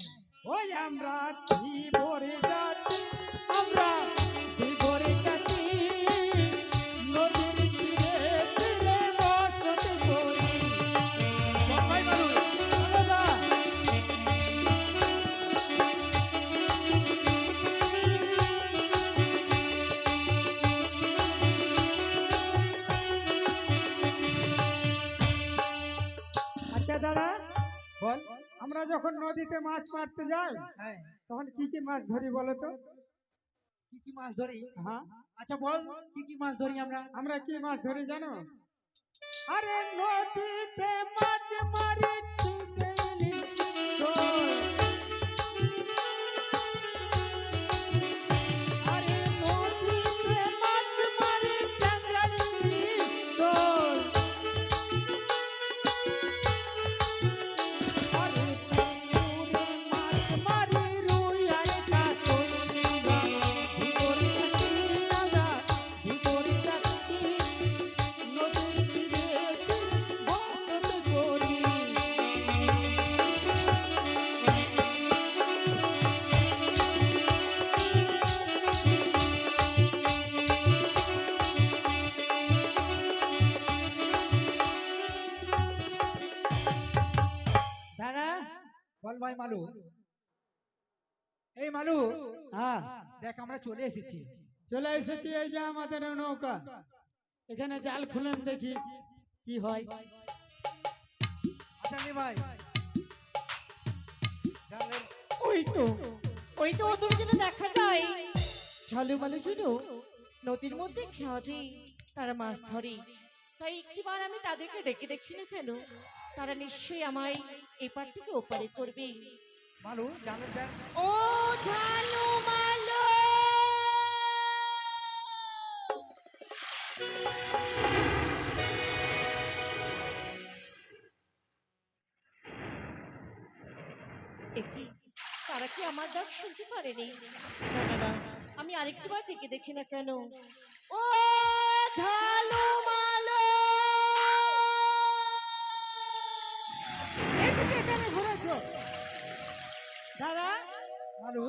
ওই আমরা ধীবর জাতি, আমরা ধীবর জাতি নদীর তীরে তীরে বসতি করি। বল ভাই মালু। দাদা আচ্ছা দাদা, বল। আমরা যখন নদীতে মাছ মারতে যাই হ্যাঁ, তখন কি কি মাছ ধরি বলো তো? কি কি মাছ ধরি? হ্যাঁ, আচ্ছা বল, কি কি মাছ ধরি আমরা? আমরা কি মাছ ধরি জানো? আরে নদীতে মাছ মারি চিংড়ি শোল। আরে নদীতে মাছ মারি চিংড়ি শোল। আরে পুকুরে মাছ মারি রুই আর কাতল। ধীবর জাতি আমরা, ধীবর জাতি নদীর তীরে বসত করি। ভাই মালু, এই মালু হ্যাঁ দেখ আমরা চলে এসেছি। চলে এসেছি, এই যে আমাদের নৌকা। এখানে জাল খুলেন দেখি কি হয়। আচ্ছা নে ভাই, জালের ওই তো ওদের জন্য দেখা যায় ঝালু মালু জুলো নদীর মধ্যে খেয়াতে তারা মাছ ধরে। তাই একটিবার আমি তাদেরকে ডেকে দেখি না কেন, তারা নিশ্চয়ই আমায় এপার থেকে ওপারে করবে। মালু জালের ব্যাগ ও ঝালু মালু, একি তারা কি আমার ডাক শুনতে পারেনি? না না না, আমি আরেকটিবার ডেকে দেখি না কেন। ও ঝালু মালু, এদিকে এখানে ঘুরেছো দাদা? মালু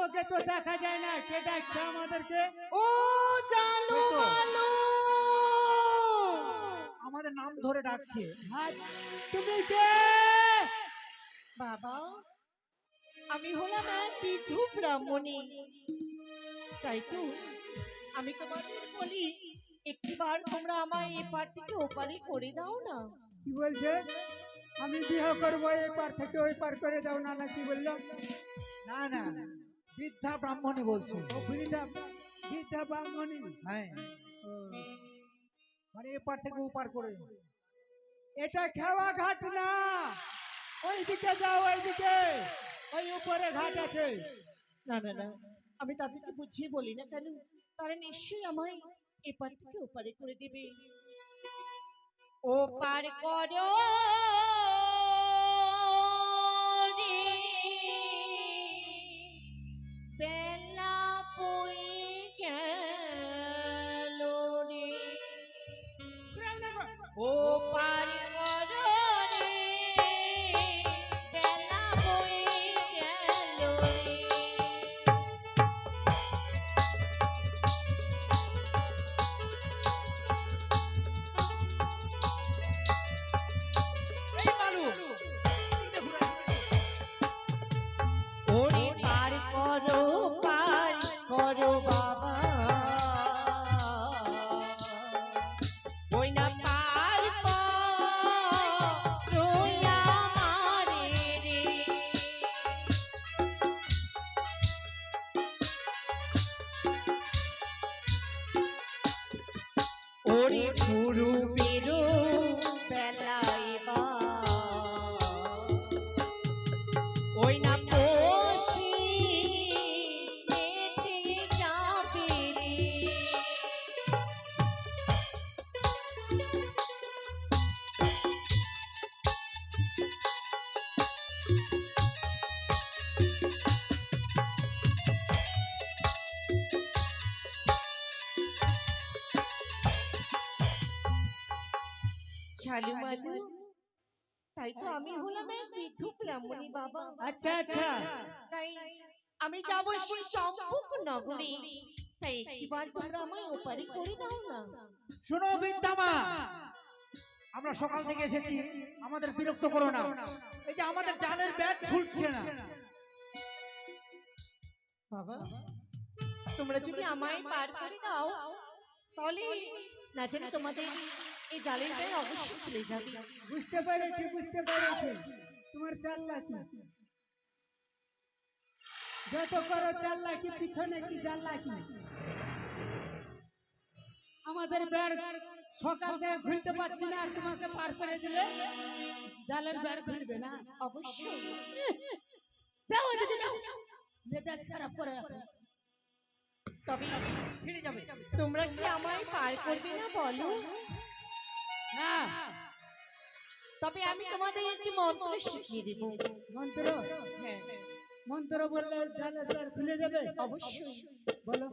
ওকে তো দেখা যায় না, কে ডাকছে আমাদেরকে? ও ঝালু ওই তো। মালু, আমাদের নাম ধরে ডাকছে। হ্যাঁ, তুমি কে? বাবা আমি হলাম এক বিধু ব্রাহ্মণী, তাই তো আমি তোমাদের বলি একটিবার তোমরা আমায় এপার থেকে ওপারে করে দাও না। কি বলছে? আমি বিয়ে করবো, এই পার থেকে ওই পার করে দাও না, না কি বললো? না না, বৃদ্ধা ব্রাহ্মণী বলছে। ও বৃদ্ধা বৃদ্ধা ব্রাহ্মণী। হ্যাঁ, ও, মানে এপার থেকে ওপার করে। এটা খেওয়া ঘাট না, ওইদিকে যাও, ওইদিকে ওই উপরে ঘাট আছে। না না না, আমি তাদেরকে বুঝিয়ে বলি না কেন, তারা নিশ্চয়ই আমায় এপার থেকে ওপারে করে দিবে। ওপার করো রে, বেলা বয়ে গেল রে, ওপার করো রে, বেলা বয়ে গেল রে। এই মালু এদিকে ঘুরে আয়। ওরে পার করো বাবা, ওই না পার করো আমারে রে। ওরে পুরু বেরো বেলায় বা, ওই না পশি মেটে যাবে রে। ঝালু মালু, তাই তো আমি হলাম এক বিধু ব্রাহ্মণী বাবা। আচ্ছা আচ্ছা, তাই আমি যাবো সেই চম্পক নগরে, তাই একটিবার তোমরা আমায় ওপারে করে দাও না। শোনো বৃদ্ধামা, আমরা সকাল থেকে এসেছি, আমাদের বিরক্ত করো না। এই যে আমাদের জালের ব্যাগ খুলছে না। বাবা তোমরা যদি আমায় পার করে দাও, তাহলে না জানি তোমাদের এই জালের ব্যাগ অবশ্যই খুলে যাবে। বুঝতে পেরেছি বুঝতে পেরেছি, তোমার চাল্লাকি যত করো চাল্লাকি, পিছনে কি চাল্লাকি? আমাদের বেড় সকাল থেকে খুলতে পারছি না, আর তোমাকে পার করে দিলে জালের বেড় খুলবে না? অবশ্যই যাও ওদিকে যাও, মেজাজ খারাপ করে এখন। তবে ছিঁড়ে যাবে। তোমরা কি আমায় পার করবে না বলো? না, তবে আমি তোমাদের একটি মন্ত্র শিখিয়ে দেব। মন্ত্র? হ্যাঁ মন্ত্র বললে জালের বেড় খুলে যাবে? অবশ্যই। বলো।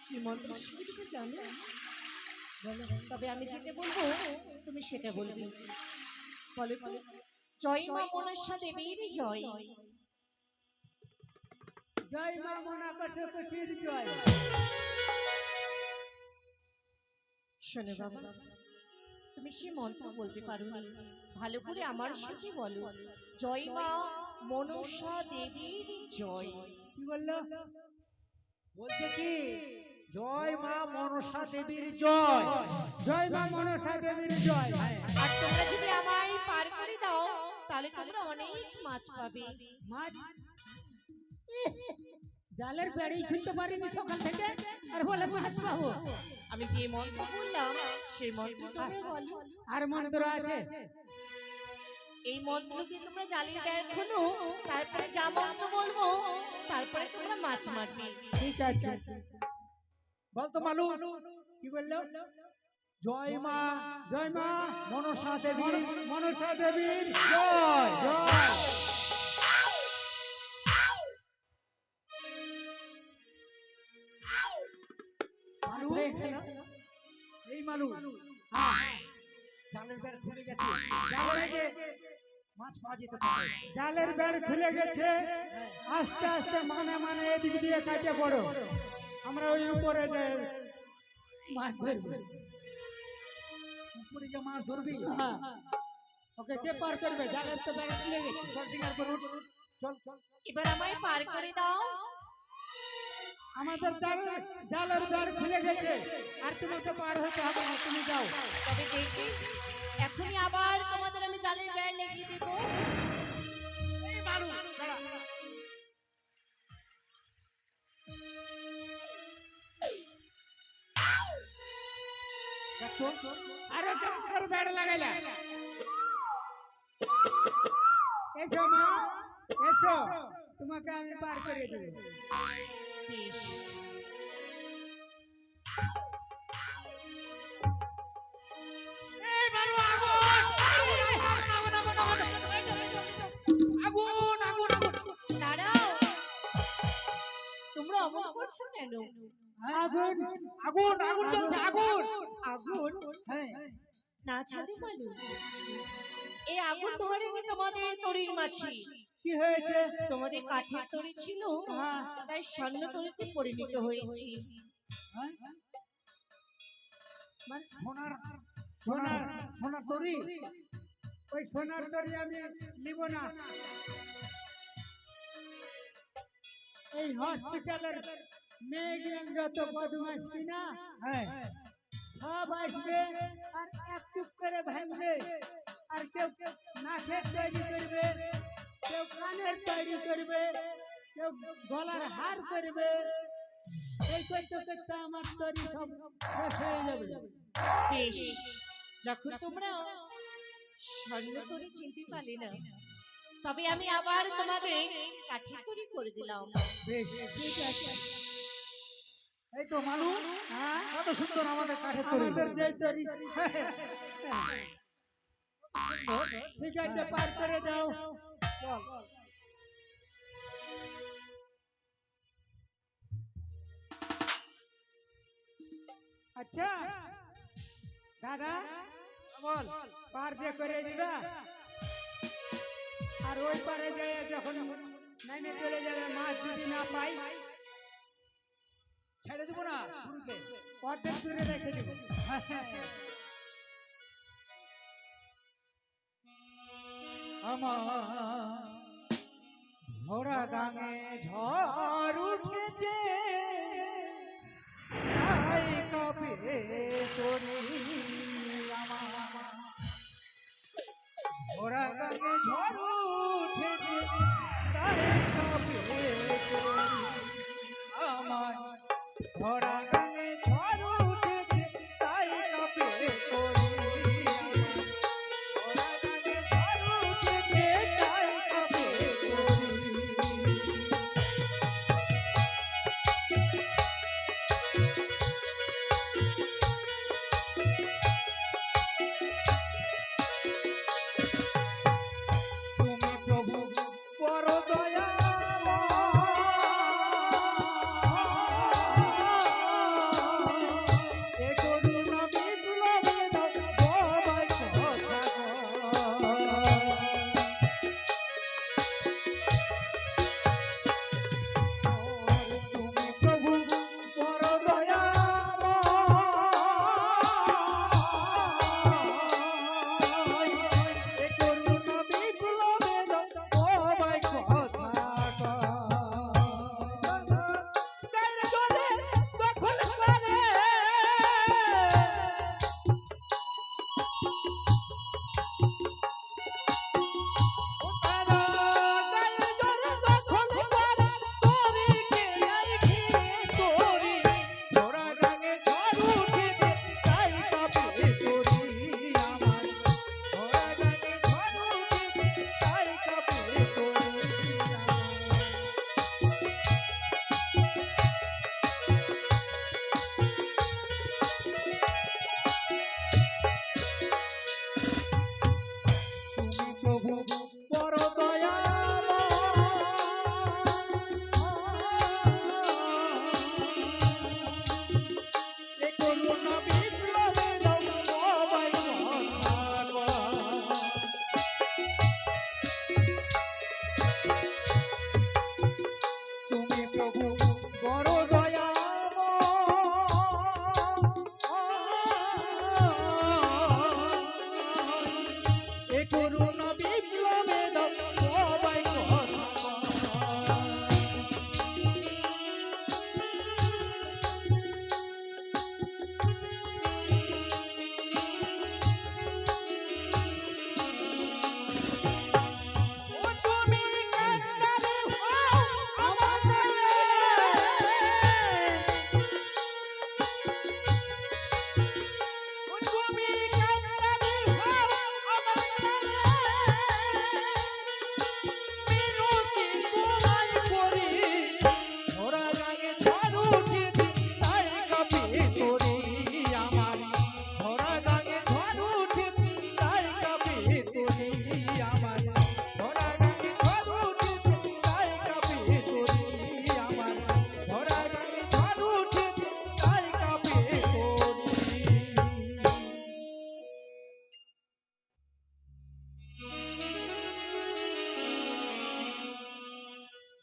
কি মন্ত্র শিখিয়ে দিতে জানো? বলো। তবে আমি যেটা বলবো তুমি সেটা বলবে। বলো তো, জয় মা মনসা দেবীর জয়। জয় মা মনাকশে কশির জয়। শোনো বাবা, তুমি সে মন্ত্র বলতে পারো না, ভালো করে আমার সাথে বলো, জয় মা মনসা দেবীর জয়। কি বললো? বলছে কি জয় মা মনসা দেবীর জয়। জয় মা মনসা দেবীর জয়। আর তোমরা যদি আমায় পার করে দাও তাহলে তোমরা অনেক মাছ পাবে। মাছ জালের বেড়ি খুলতে পারিনি সকাল থেকে, আর বলে মাছ পাবো। আমি যে মন্ত্র বললাম সেই মন্ত্র তোমরা বলো। আর মন্ত্র আছে? এই মন্ত্র দিয়ে তোমরা জালের ব্যাগ খোলো, তারপরে যা মন্ত্র বলবো তারপরে তোমরা মাছ মারবে। ঠিক আছে। বলতো মালু কি বললো? জয় মা জয় মা মনসা দেবীর মনসা দেবীর জয়। জয়। মালু এই মালু জালের বেড় খুলে গেছে, জালের বেড়ে মাছ পাওয়া যেতে পারে। জালের বেড় খুলে গেছে, আস্তে আস্তে মানে মানে এদিক দিয়ে কাটে পড়ো, আমরা ওই উপরে যে মাছ ধরবো। উপরে যে মাছ ধরবি, হ্যাঁ, ওকে কে পার করবে? জালের তো বেড় খুলে গেছে। চল ডিঙার পর উঠ, চল চল। এবার আমায় পার করে দাও। আমাদের জালের বেড় খুলে গেছে, আর তোমাকে পার হতে হবে না, তুমি যাও। তবে দেখবে এখনই আবার তোমাদের আমি জালের ব্যাগ লেগে দেবো। এই মালু দাঁড়া। দেখো আর কেমন বেড় লাগাইলা? এসো মা, এসো, তোমাকে আমি পার করে দেবো। বেশ, এই মালু আগুন আগুন আগুন। দাঁড়াও, তোমরা অমন করছো কেন? আগুন আগুন আগুন জ্বলছে, আগুন। আগুন হ্যাঁ না ছাড়ে বলো, এই আগুন ধরে তোমাদের তরির মাছি। কি হয়েছে? তোমাদের কাঠের তরি ছিল, হ্যাঁ। তাই স্বর্ণ তরিতে পরিণত হয়েছি। হ্যাঁ? মানে সোনার সোনার সোনার তরি। ওই সোনার তরি আমি নিব না। এই হসপিটালের মেয়েগুলো যত বদমাস কিনা হ্যাঁ সব আসবে আর এক চুপ করে ভাঙবে, আর কেউ নাকের তৈরি করবে, কেউ কানের তৈরি করবে, কেউ গলার হার করবে। এই করতে করতে আমার তৈরি সব শেষ হয়ে যাবে। বেশ, যখন তোমরা স্বর্ণ তরি চিনতে পারলে না, তবে আমি আবার তোমাদের কাঠের তরি করে দিলাম। বেশ ঠিক আছে। এই তো মালু, হ্যাঁ, কত সুন্দর আমাদের কাঠের তরি। আমাদের যে তৈরি ঠিক আছে, পার করে দাও। চল আচ্ছা দাদা, বল। পার যে করে দিবা, আর ওই পারে যায় যখন নেমে চলে যাবে, মাছ যদি না পাই ছেড়ে দেবো না পুরুকে। অর্ধেক দূরে রেখে দেবো। আমার ভরা গাঙে ঝড় উঠেছে, তাই কাঁপে তরি আমার। ভরা গাঙে ঝড় উঠেছে, তাই কাঁপে তরি আমার। ভরা গাঙে ঝড় উঠেছে, তাই কাঁপে তরি। ভরা গাঙে ঝড় উঠেছে, তাই কাঁপে তরি।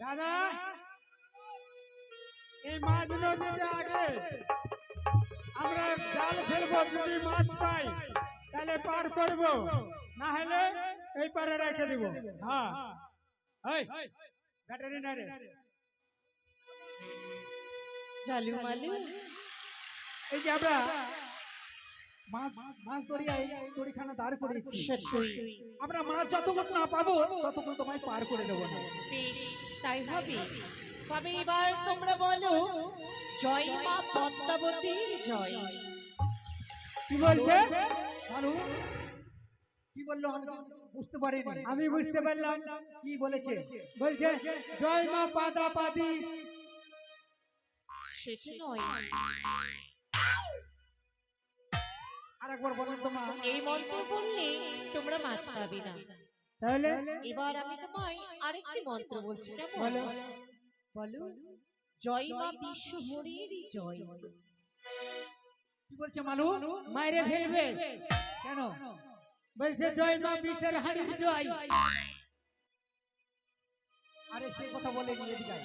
দাদা এই মাছ নদীতে আগে আমরা জাল ফেলবো, যদি মাছ পাই তাহলে পার করব, না হলে এই পারে রেখে দিব। হ্যাঁ এই ব্যাটারি না রে। জালু মালু এই যে আমরা মাছ মাছ দরিয়ায় দড়িখানা দাঁড় করে দিচ্ছি, সত্যই আমরা মাছ যতক্ষণ না পাবো ততক্ষণ তোমায় পার করে দেবো না। বেশ তাই হবে। তবে এবার তোমরা বলো, জয় মা পদ্মাবতীর জয়। কি বলছে? ভালো কি বললো আমি তো বুঝতে পারিনি। আমি বুঝতে পারলাম কি বলেছে? বলছে জয় মা পাদা পাদি। সেটি নয়, আর একবার বলেন তো মা। এই মন্ত্র বললে তোমরা মাছ পাবে না। তাহলে এবার আমি তোমায় আরেকটি মন্ত্র বলছি, কেমন? বলো। বলো, জয় মা বিশ্বহরির জয়। কি বলছে মালু? মাইরে ফেলবে। কেন? বলছে জয় মা বিশ্বের হাড়ির জয়। আরে সে কথা বলে নিয়ে দিগাই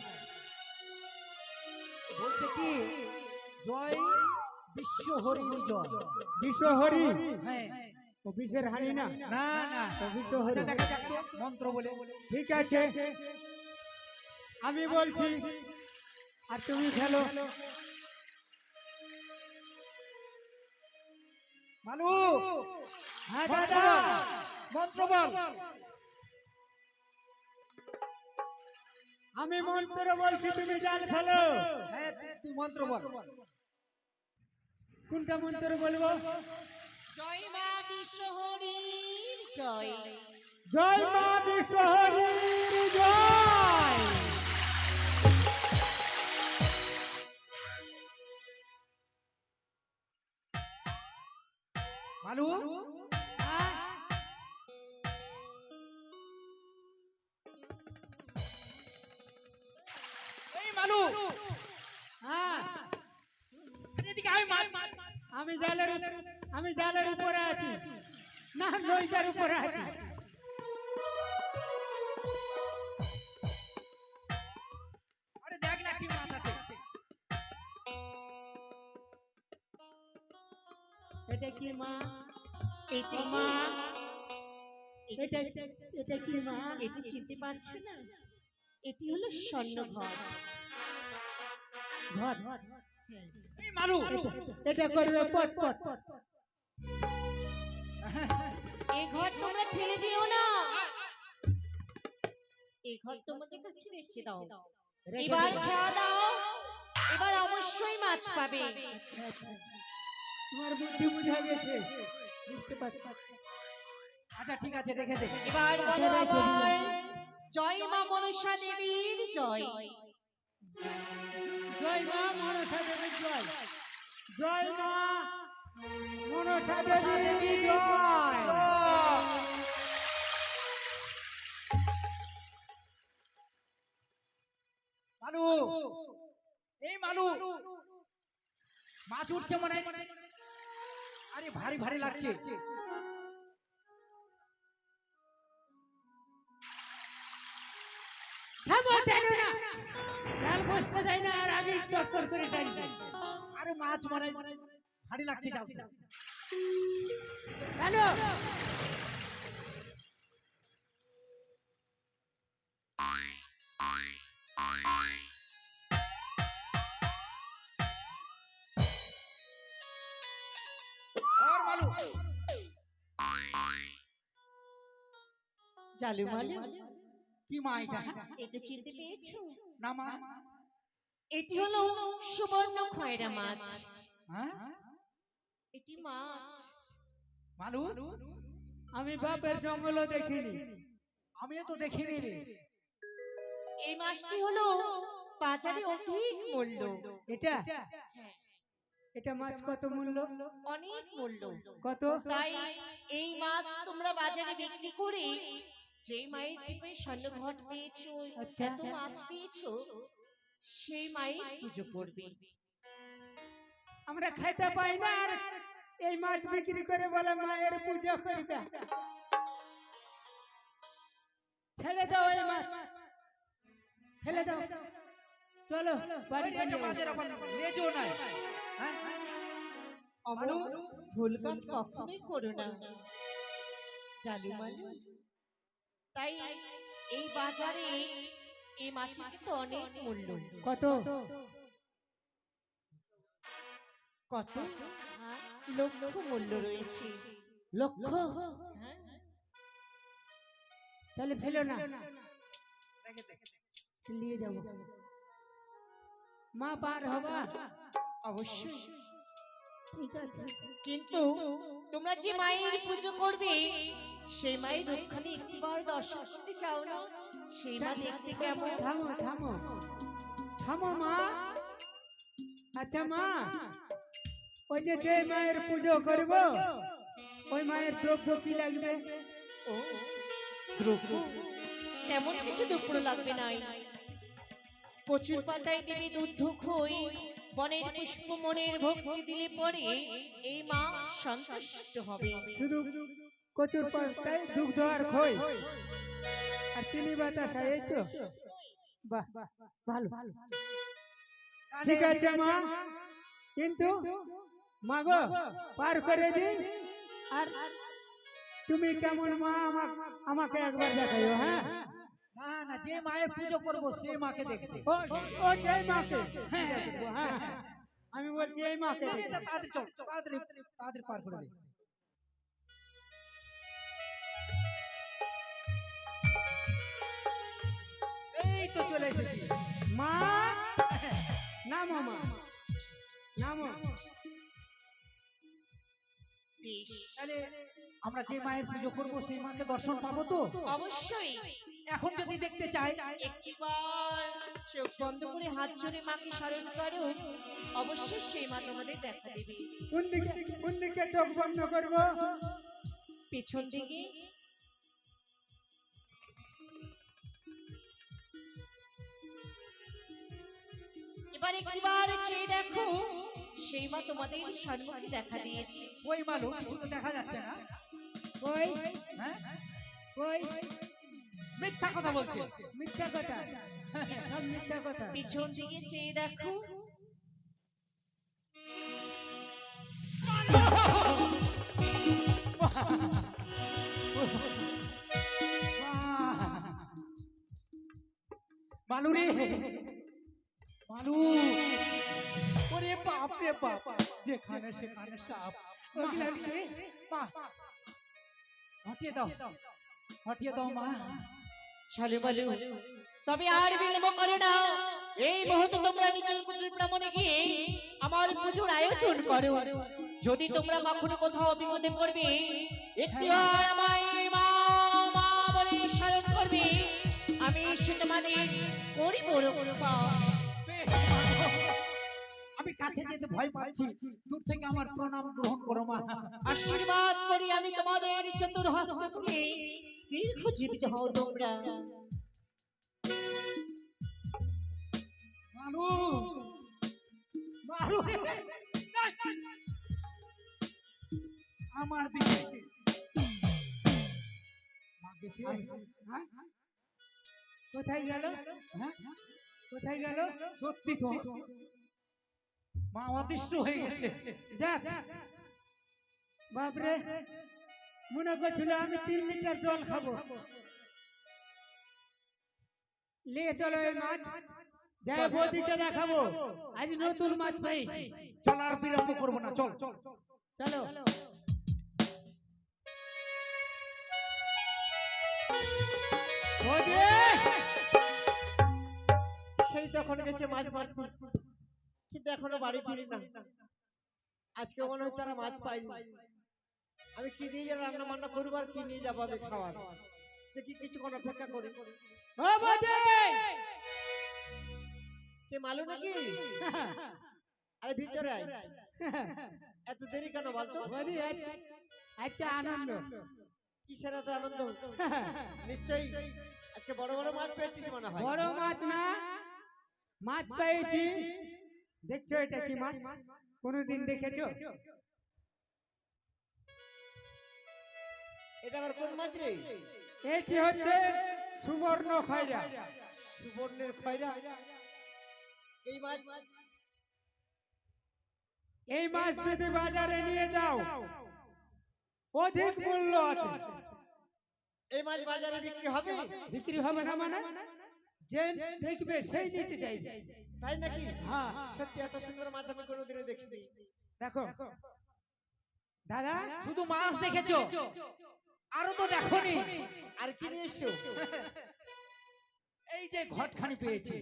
বলছে কি জয় বিশ্ব হরির জয়। বিশ্ব হরি হ্যাঁ ও বিশ্বের হাড়ি না। না না ও বিশ্ব হরি। আচ্ছা দেখা যাক তো মন্ত্র বলে। ঠিক আছে আমি বলছি আর তুমি খেলো। মালু হ্যাঁ মন্ত্র দাদা বল, মন্ত্র বল। আমি মন্ত্র বলছি, তুমি জাল ফেলো। হ্যাঁ তুই মন্ত্র বল। কোনটা মন্ত্র বলবো? জয় মা বিশ্বহরির জয়। জয় মা বিশ্ব হরির জয়। মালু এই মালু হ্যাঁ এদিকে আয়। আমি জালের উপরে আছি, না নৌকার উপরে আছি। আরে দেখ না কি মাছ আছে। এটা কি মা? এটি ও মা, এটা এটা কি মা? এটি চিনতে পারছো না? এটি হলো স্বর্ণঘর। ঘর। এই মালু এটা করবে পট পট। এই ঘর তোমরা ফেলে দিও না, এই ঘর তোমাদের কাছে রেখে দাও। এবার খাওয়া দাও, এবার অবশ্যই মাছ পাবে। তোমার বুদ্ধি বুঝা গেছে, বুঝতে পারছি। আচ্ছা ঠিক আছে রেখে দে। এবার বলো আবার, জয় মা মনসা দেবীর জয়। জয় মা মনসা দেবীর জয়। জয় মা মনসা দেবীর জয়। মালু এই মালু মাছ উঠছে মনে হয়। আরে ভারী ভারী লাগছে। থামো, টানো না। জাল বসতে দেয় না আর আগে চচ্চর করে টানবে। আরে মাছ মনে হয় ভারী লাগছে জাল। টানো। আর মালু জালু মালু, কি মা এটা? এটা চিনতে পেরেছো? না মা। এটি হলো সুবর্ণ খয়রা মাছ। হ্যাঁ এটি মাছ। মালু আমি বাপের জঙ্গলও দেখিনি। আমিও তো দেখিনি রে। এই মাছটি হলো বাজারে অধিক মূল্য। এটা হ্যাঁ, এটা মাছ কত মূল্য? অনেক মূল্য। কত? তাই এই মাছ তোমরা বাজারে বিক্রি করে যেই মায়ের কৃপায় স্বর্ণঘট পেয়েছো, আচ্ছা। এত মাছ পেয়েছো, সেই মায়ের পুজো করবে। আমরা খাইতে পাই না আর এই মাছ বিক্রি করে বলে মায়ের পূজা করবে। ছেড়ে দাও এই মাছ। ফেলে দাও চলো বাড়ি ওই একটা মাছের আবার লেজও নাই। হ্যাঁ অমর ভুল কাজ কখনোই করো না জালু মালু। তাই এই বাজারে এই মাছের কিন্তু অনেক মূল্য। কত কত লক্ষ মূল্য রয়েছে। লক্ষ হ্যাঁ তাহলে ফেলো না দেখে দেখে নিয়ে যাবো মা পার হবা অবশ্যই, ঠিক আছে কিন্তু তোমরা যে মায়ের পুজো করবে সেই মায়ের রক্ষণে একটিবার দর্শন করতে চাও না? সেই মা দেখতে কেমন? থামো থামো থামো মা। আচ্ছা মা ওই যে যে মায়ের পুজো করব ওই মায়ের দ্রব্য কি লাগবে? ও দ্রব্য তেমন কিছু দুঃখ লাগবে নাই। প্রচুর পাতায় দেবে দুধ খই, বনের পুষ্প মনের ভক্তি দিলে পরে এই মা সন্তুষ্ট হবে। শুধু কচুর পাতায় দুগ্ধ আর খই আর চিনি বাতাসা এই তো? বাহ ভালো ঠিক আছে মা, কিন্তু মা গো পার করে দিন। আর তুমি কেমন মা আমাকে একবার দেখাইও। হ্যাঁ না না, যে মায়ের পুজো করব সেই মাকে দেখতে। ও ও যে মাকে হ্যাঁ আমি বলছি এই মাকে দেখবো। তাড়াতাড়ি চল, তাড়াতাড়ি তাড়াতাড়ি পার করে দে। এই তো চলে এসেছি। মা নামো মা নামো। বেশ, তাহলে আমরা যে মায়ের পুজো করব সেই মাকে দর্শন পাবো তো? অবশ্যই এখন যদি দেখতে চাই একবার চোখ বন্ধ করে হাত জোড়ে মাকে স্মরণ করো, অবশ্যই সেই মা তোমাদের দেখা দেবে। কোন দিকে চোখ বন্ধ করবো? পেছন দিকে এবার একবার চেয়ে দেখো, সেই মা তোমাদের সম্মুখে দেখা দিয়েছে। ওই মালো কিছু তো দেখা যাচ্ছে না। কই হ্যাঁ কই মিথ্যা কথা বলছে। মিথ্যা কথা সব মিথ্যা কথা। পিছন দিকে চেয়ে দেখো, মালু রে মালু, ওরে বাপ রে বাপ, যেখানে সেখানে সাপ। ওগুলা কি? মা হটিয়ে দাও, হটিয়ে দাও মা। চলে বলো, তবে আর বিলম্ব করো না। এই মুহূর্তে তোমরা নিজের কুটির ভ্রমণে গিয়ে আমার পুজোর আয়োজন করো। যদি তোমরা কখনো কোথাও বিপদে পড়বে, একটিবার আমায় মা মা বলে স্মরণ করবে, আমি সে তোমাদের করিব রক্ষা। বেশ, আমি কাছে যেতে ভয় পাচ্ছি, দূর থেকে আমার প্রণাম গ্রহণ করো মা। আশীর্বাদ করি আমি তোমাদের চতুর হস্ত তুলে, দীর্ঘ জীবিত হও তোমরা। মালু মালু রে, আমার দিকে মা গেছে। হ্যাঁ? কোথায় গেল? হ্যাঁ কোথায় গেল? সত্যি তো মা অদৃষ্ট হয়ে গেছে। যাক বাপরে, মনে করছিল আমি 3 লিটার জল খাবো। নিয়ে চলো এই মাছ, যাই বৌদিকে দেখাবো আজ নতুন মাছ পেয়েছি। চল আর বিলম্ব করবো না, চল চল। চলো বৌদি, সেই তখন গেছে মাছ মারতে, কিন্তু এখনো বাড়ি ফিরি না। আজকে মনে হয় তারা মাছ পাইনি। আমি কি দিয়ে যে রান্না বান্না করবো আর কি নিয়ে যাবো আমি খাওয়ার। দেখি কিছুক্ষণ অপেক্ষা করি। ও বৌদি, কে মালু নাকি? আরে ভিতরে আয়। এত দেরি কেন বলতো? বৌদি আজকে আনন্দ। কিসের এত আনন্দ? নিশ্চয়ই আজকে বড় বড় মাছ পেয়েছিস মনে হয়। বড় মাছ না, মাছ পেয়েছি। দেখছো এটা কি মাছ? কোনদিন দেখেছো? এটা আবার কোন মাছ রে? এটি হচ্ছে সুবর্ণ খয়রা। সুবর্ণের খয়রা এই মাছ এই মাছ যদি বাজারে নিয়ে যাও অধিক মূল্য আছে। এই মাছ বাজারে বিক্রি হবে? বিক্রি হবে না মানে যে দেখবে সেই নিতে চাইছে। তাই নাকি? হ্যাঁ সত্যি এত সুন্দর মাছ আমি কোনোদিনও দেখিনি। দেখো দাদা, শুধু মাছ দেখেছো, আরো তো দেখোনি। আর কি নিয়ে এসছো? এই যে ঘটখানি পেয়েছি।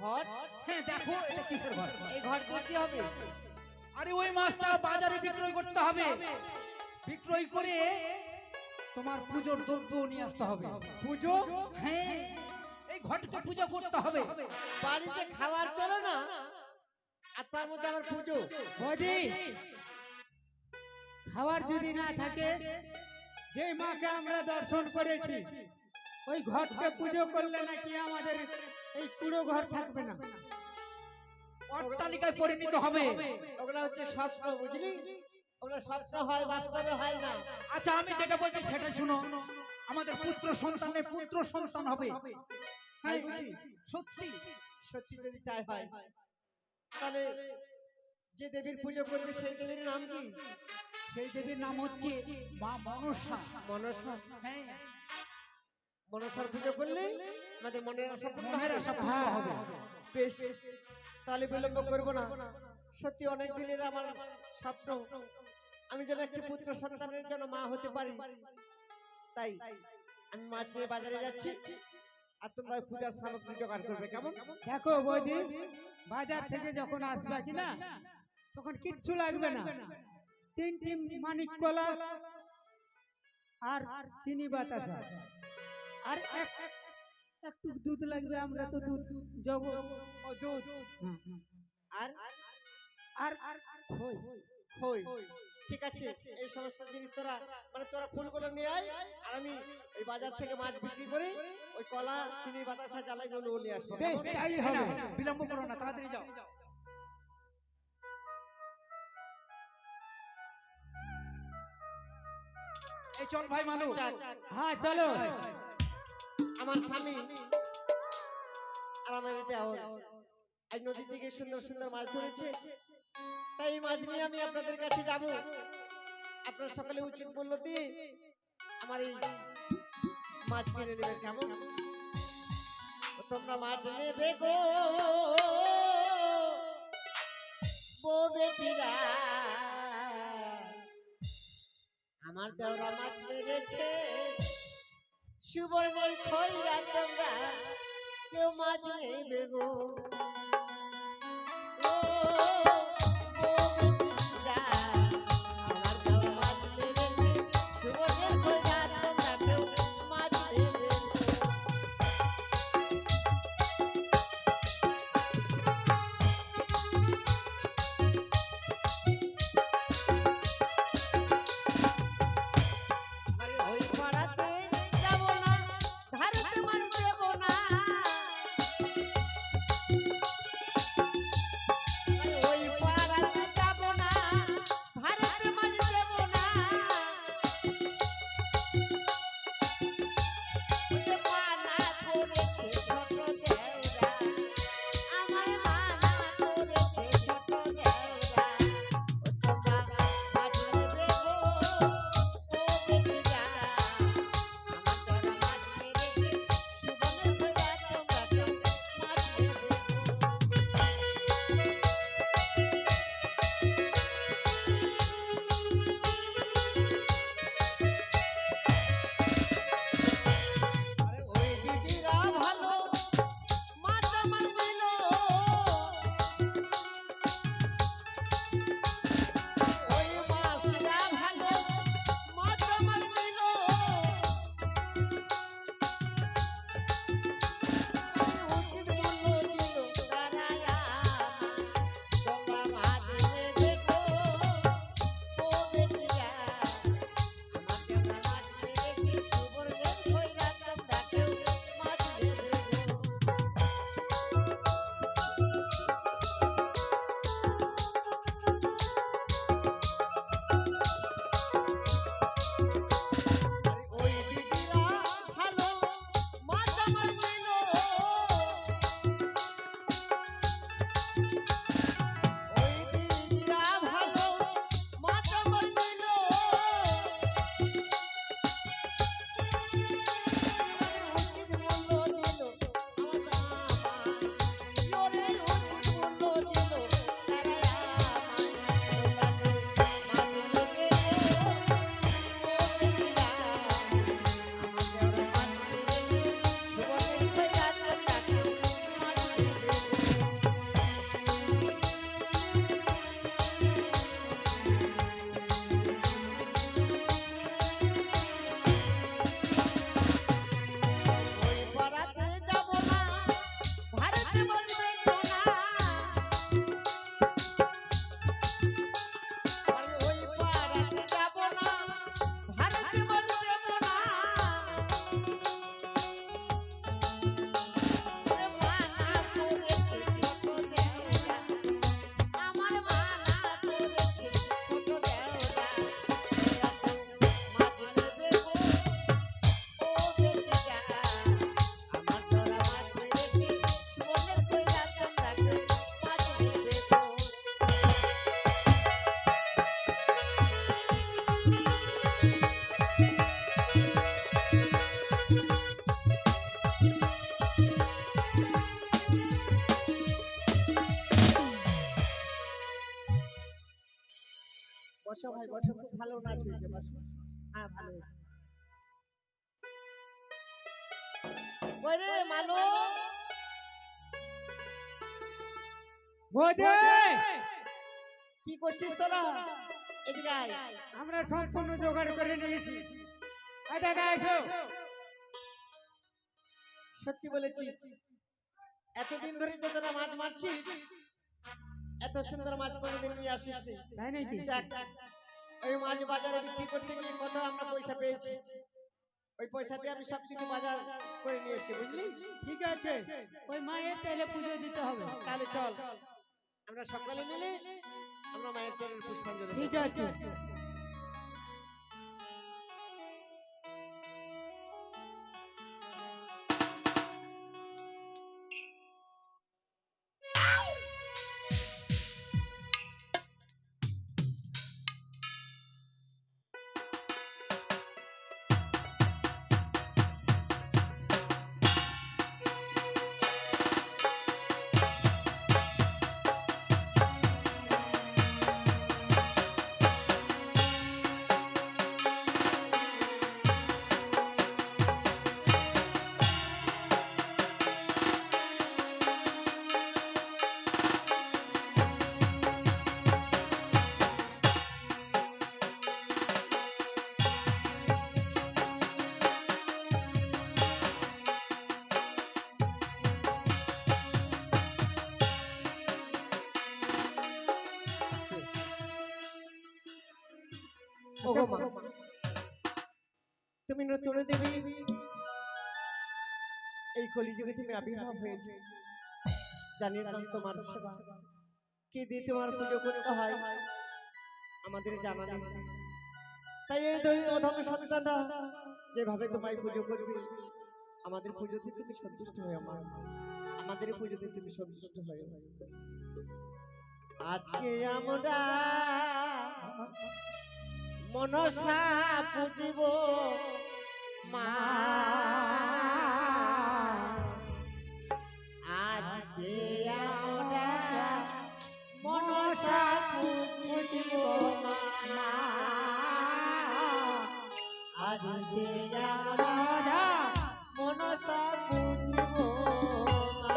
ঘট? হ্যাঁ দেখো, এটা কিসের ঘট? এই ঘট দিয়ে কি হবে? আরে ওই মাছটা বাজারে বিক্রয় করতে হবে, বিক্রয় করে তোমার পুজোর দ্রব্য নিয়ে আসতে হবে। পুজো? হ্যাঁ, এই ঘটকে পূজা করতে হবে। বাড়িতে খাবার চলে না আর তার মধ্যে আমার পুজো? বৌদি, খাবার যদি না থাকে, যে মাকে আমরা দর্শন করেছি ওই ঘরকে পুজো করলে নাকি আমাদের এই কুড়ো ঘর থাকবে না, অট্টালিকায় পরিণত হবে। ওগুলা হচ্ছে স্বপ্ন, বুঝলি? ওগুলা স্বপ্ন হয়, বাস্তবে হয় না। আচ্ছা, আমি যেটা বলছি সেটা শুনো। আমাদের পুত্র সন্তানের পুত্র সন্তান হবে। হ্যাঁ, সত্যি সত্যি যদি তাই হয় তাহলে যে দেবীর পুজো করবে সেই দেবীর নাম কি? সেই দেবীর নাম হচ্ছে মা মনসা। মনসা? হ্যাঁ, মনসার পুজো করলে আমাদের মনের আশা পূর্ণ মনের আশা পূর্ণ হবে। বেশ, তাহলে বিলম্ব করবো না। সত্যি অনেক দিনের আমার স্বপ্ন, আমি যেন একটি পুত্র সন্তানের জন্য মা হতে পারি। তাই আমি মাছ নিয়ে বাজারে যাচ্ছি, আর তোমরা ওই পূজার সামগ্রী জোগাড় করবে, কেমন? দেখো বৌদি, বাজার থেকে যখন আসবা কিনা তখন কিচ্ছু লাগবে না, 3টি মানিক কলা আর চিনি বাতাসা আর একটু দুধ লাগবে, আমরা তো দুধ জগ ও দুধ আর আর আর খই। খই। ঠিক আছে, এই সমস্ত জিনিস তোরা মানে তোরা ফুলগুলো নিয়ে আয়, আর আমি এই বাজার থেকে মাছ বিক্রি করে ওই কলা চিনি বাতাসা জ্বালাইগুলো নিয়ে আসবো। বেশ, তাই হ্যাঁ, হবে। না, বিলম্ব করো না, তাড়াতাড়ি যাও। এই চল ভাই মানু। হ্যাঁ চলো। আমার স্বামী আর আমার দেওর আজ নদীর দিকে সুন্দর সুন্দর মাছ ধরেছে, তাই এই মাছ নিয়ে আমি আপনাদের কাছে যাব। আপনারা সকালে উচিত মূল্য দিয়ে আমার এই মাছ কিনে নেবেন, কেমন? তোমরা মাছ নেবে গো বউ বেটিরা, আমার দেওরা মাছ মেরেছে সুবর্ণের খইরা, তোমরা কেউ মাছ নেবে গো। ও বউ বেটিরা, আমার দেওরা মাছ মেরেছে সুবর্ণের খইরা, তোমরা কেউ মাছ নেবে গো। ওই পাড়াতে যাব না, ধারতে মাছ দেব না, বসো ভাই বসো, খুব ভালো নাচ হয়েছে, বসো। হ্যাঁ ভালো হয়েছে। ওই রে মালো, বৌদি, কি করছিস তোরা? এদিকে আয়। আমরা সম্পূর্ণ জোগাড় করে নিয়েছি। এদিকে এসো। সত্যি বলেছিস, এতদিন ধরে তো তোরা মাছ মারছিস, এত সুন্দর মাছ কোনোদিন নিয়ে আসিস নি। তাই নাকি? দেখ, ওই মাছ বাজারে বিক্রি করতে গিয়ে কত আমরা পয়সা পেয়েছি, ওই পয়সা দিয়ে আমি সবকিছু বাজার করে নিয়ে এসেছি, বুঝলি? ঠিক আছে, ওই মায়ের তেলে পুজো দিতে হবে। তাহলে চল আমরা সকলে মিলে আমরা মায়ের চরণে পুষ্পাঞ্জলি দেব। ঠিক আছে। ওগো মা, তুমি নতুন দেবী, এই কলিযুগে তুমি আবির্ভাব হয়েছে, জানিয়ে দাও তোমার সেবা কি দিয়ে তোমার পুজো করতে হয় আমাদের জানা নেই। তাই এই দুই অধম সন্তানরা যেভাবে তোমায় পুজো করবে, আমাদের পুজোতে তুমি সন্তুষ্ট হয়ে মা, আমাদের পুজোতে তুমি সন্তুষ্ট হয়ে। আজকে আমরা মনসা পুজিব মা, আজকে আমরা মনসা পুজিব মা, আজকে আমরা মনসা পুজিব মা।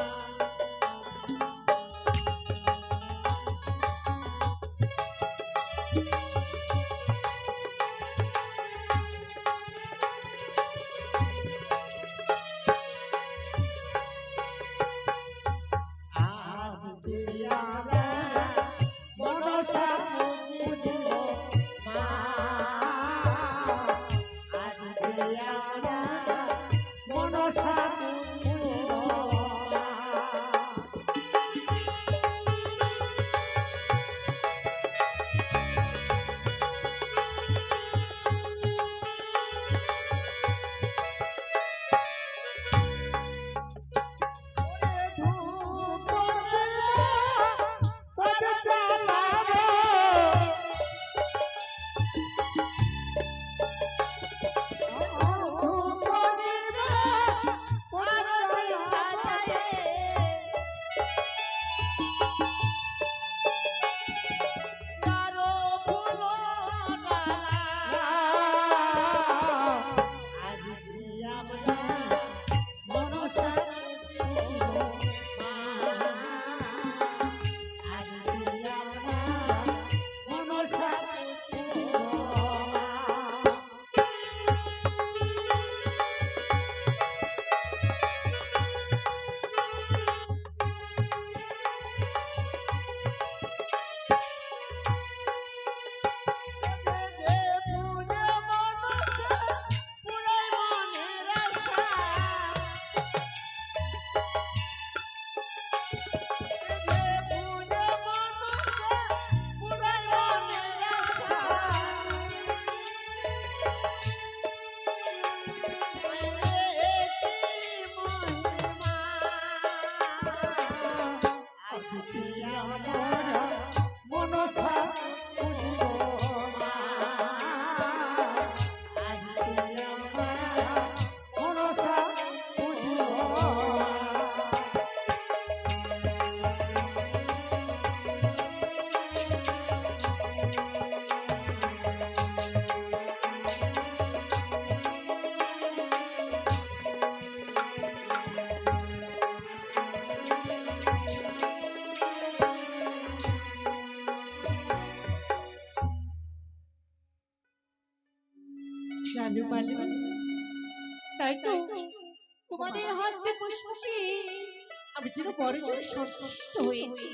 আমি যেন বড় জোর সন্তুষ্ট হয়েছি।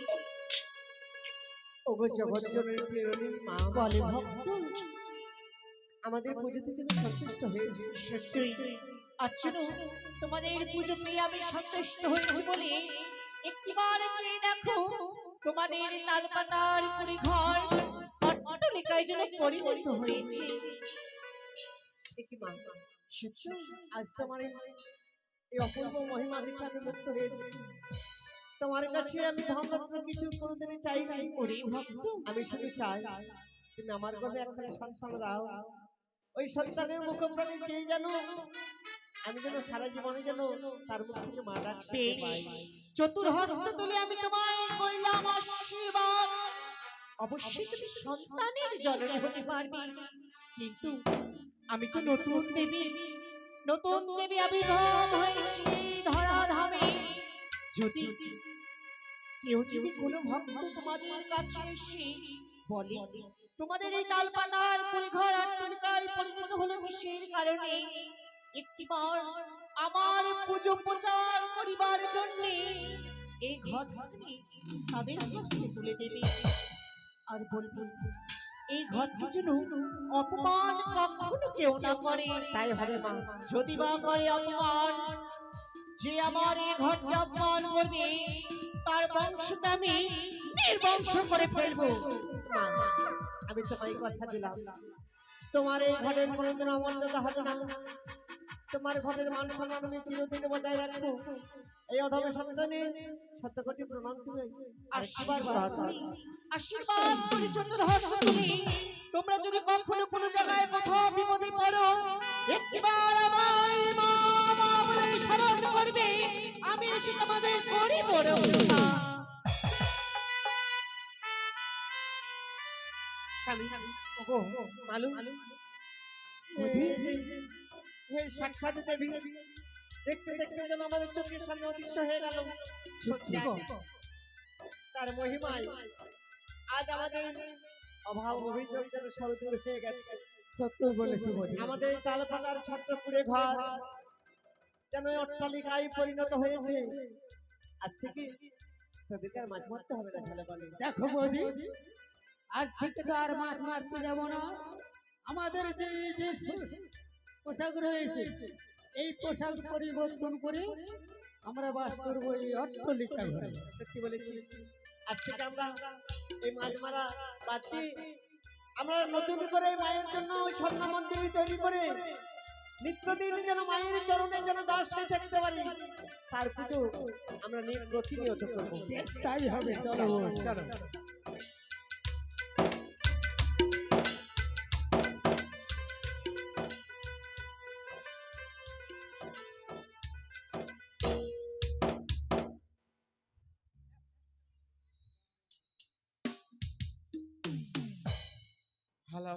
ওগো জগৎ জননী প্রেরণী মা, বলে ভক্ত, আমাদের পুজোতে তুমি সন্তুষ্ট হয়েছে। সত্যই আজ শোনো, তোমাদের পুজো পেয়ে আমি সন্তুষ্ট হয়েছি বলে একটিবার চেয়ে দেখো, তোমাদের লালপাতার কুড়ি ঘর অট্টালিকায় যেন পরিণত হয়েছে। কি মা, সত্যি আজ তোমার এই অপূর্ব মহিমা দেখে আমি মুক্ত হয়েছি। তোমার কাছে আমি ধনরত্ন কিছু কোনোদিনই চাই নাই। ওরে ভক্ত, আমি শুধু চাই তুমি আমার গর্ভে একটা সন্তান দাও। ওই সন্তানের মুখপ্রাণে চেয়ে যেন আমি যেন সারা জীবনে যেন তার মুখ থেকে মা ডাক শুনতে বেশ, পাই। চতুর্হস্ত তুলে আমি তোমায় কইলাম আশীর্বাদ। অবশ্যই তুমি সন্তানের জননী হতে পারবে, কিন্তু আমি তো নতুন দেবী, নতুন দেবী আবির্ভাব হয়েছি ধরাধামে। যদি কেউ কোনো ভক্ত তোমাদের কাছে এসে বলে তোমাদের এই তালপাতার পরিঘর আট্টালিকায় পরিণত হলো কিসের কারণে, একটিবার আমার পুজো প্রচার করিবার জন্য এই ঘর তুমি তাদের কাছে তুলে দেবে, আর বলবো এই ঘরটি যেন অপমান কখনো কেউ না করে। তাই হবে মা। যদি বা করে অপমান, যে আমার এই ঘরকে অপমান করবে তার বংশকে আমি নির্বংশ করে ফেলবো। মা, আমি তোমায় কথা দিলাম, তোমার এই ঘরের কোনোদিন অমর্যাদা হবে না। তোমার ঘরের মান সম্মান আমি চিরদিন বজায় রাখবো। এই অধমে সন্তানে শত কোটি প্রণাম তুমি আশীর্বাদ করি, আশীর্বাদ করি চতুর্হস্ত তুলে। তোমরা যদি কখনো কোনো জায়গায় কোথাও বিপদে পড়ো, একটিবার আমায় মা মা বলে স্মরণ করবে, আমি এসে তোমাদের করি বড় উপকার। স্বামী, ওগো মালু, হে সাক্ষাৎ দেবী, দেখতে দেখতে যেন আমাদের চোখের সামনে অদৃশ্য হয়ে গেল। সত্যি গো, তার মহিমায় আজ আমাদের অভাব অভিযোগ যেন সব দূর হয়ে গেছে। সত্য বলেছি বলি। আমাদের এই তালপাতার ছোট্ট কুড়ে ঘর যেন অট্টালিকায় পরিণত হয়েছে। আজ থেকে তোদেরকে আর মাছ মারতে হবে না ছেলে বলে। দেখো বৌদি, আজ থেকে তো আর মাছ মারতে যাব না। আমাদের যে যে পোশাক রয়েছে, এই পোশাক পরিবর্তন করে আমরা বাস করবো এই অট্টালিকা ঘরে। সত্যি বলেছিস, আজ থেকে আমরা এই মাছ মারা বাদ দিয়ে আমরা নতুন করে মায়ের জন্য ওই স্বর্ণ মন্দির তৈরি করে নিত্যদিন যেন মায়ের চরণে যেন দাস হয়ে থাকতে পারি, তার পুজো আমরা প্রতিনিয়ত করবো। তাই হবে, চলো চলো। হ্যালো,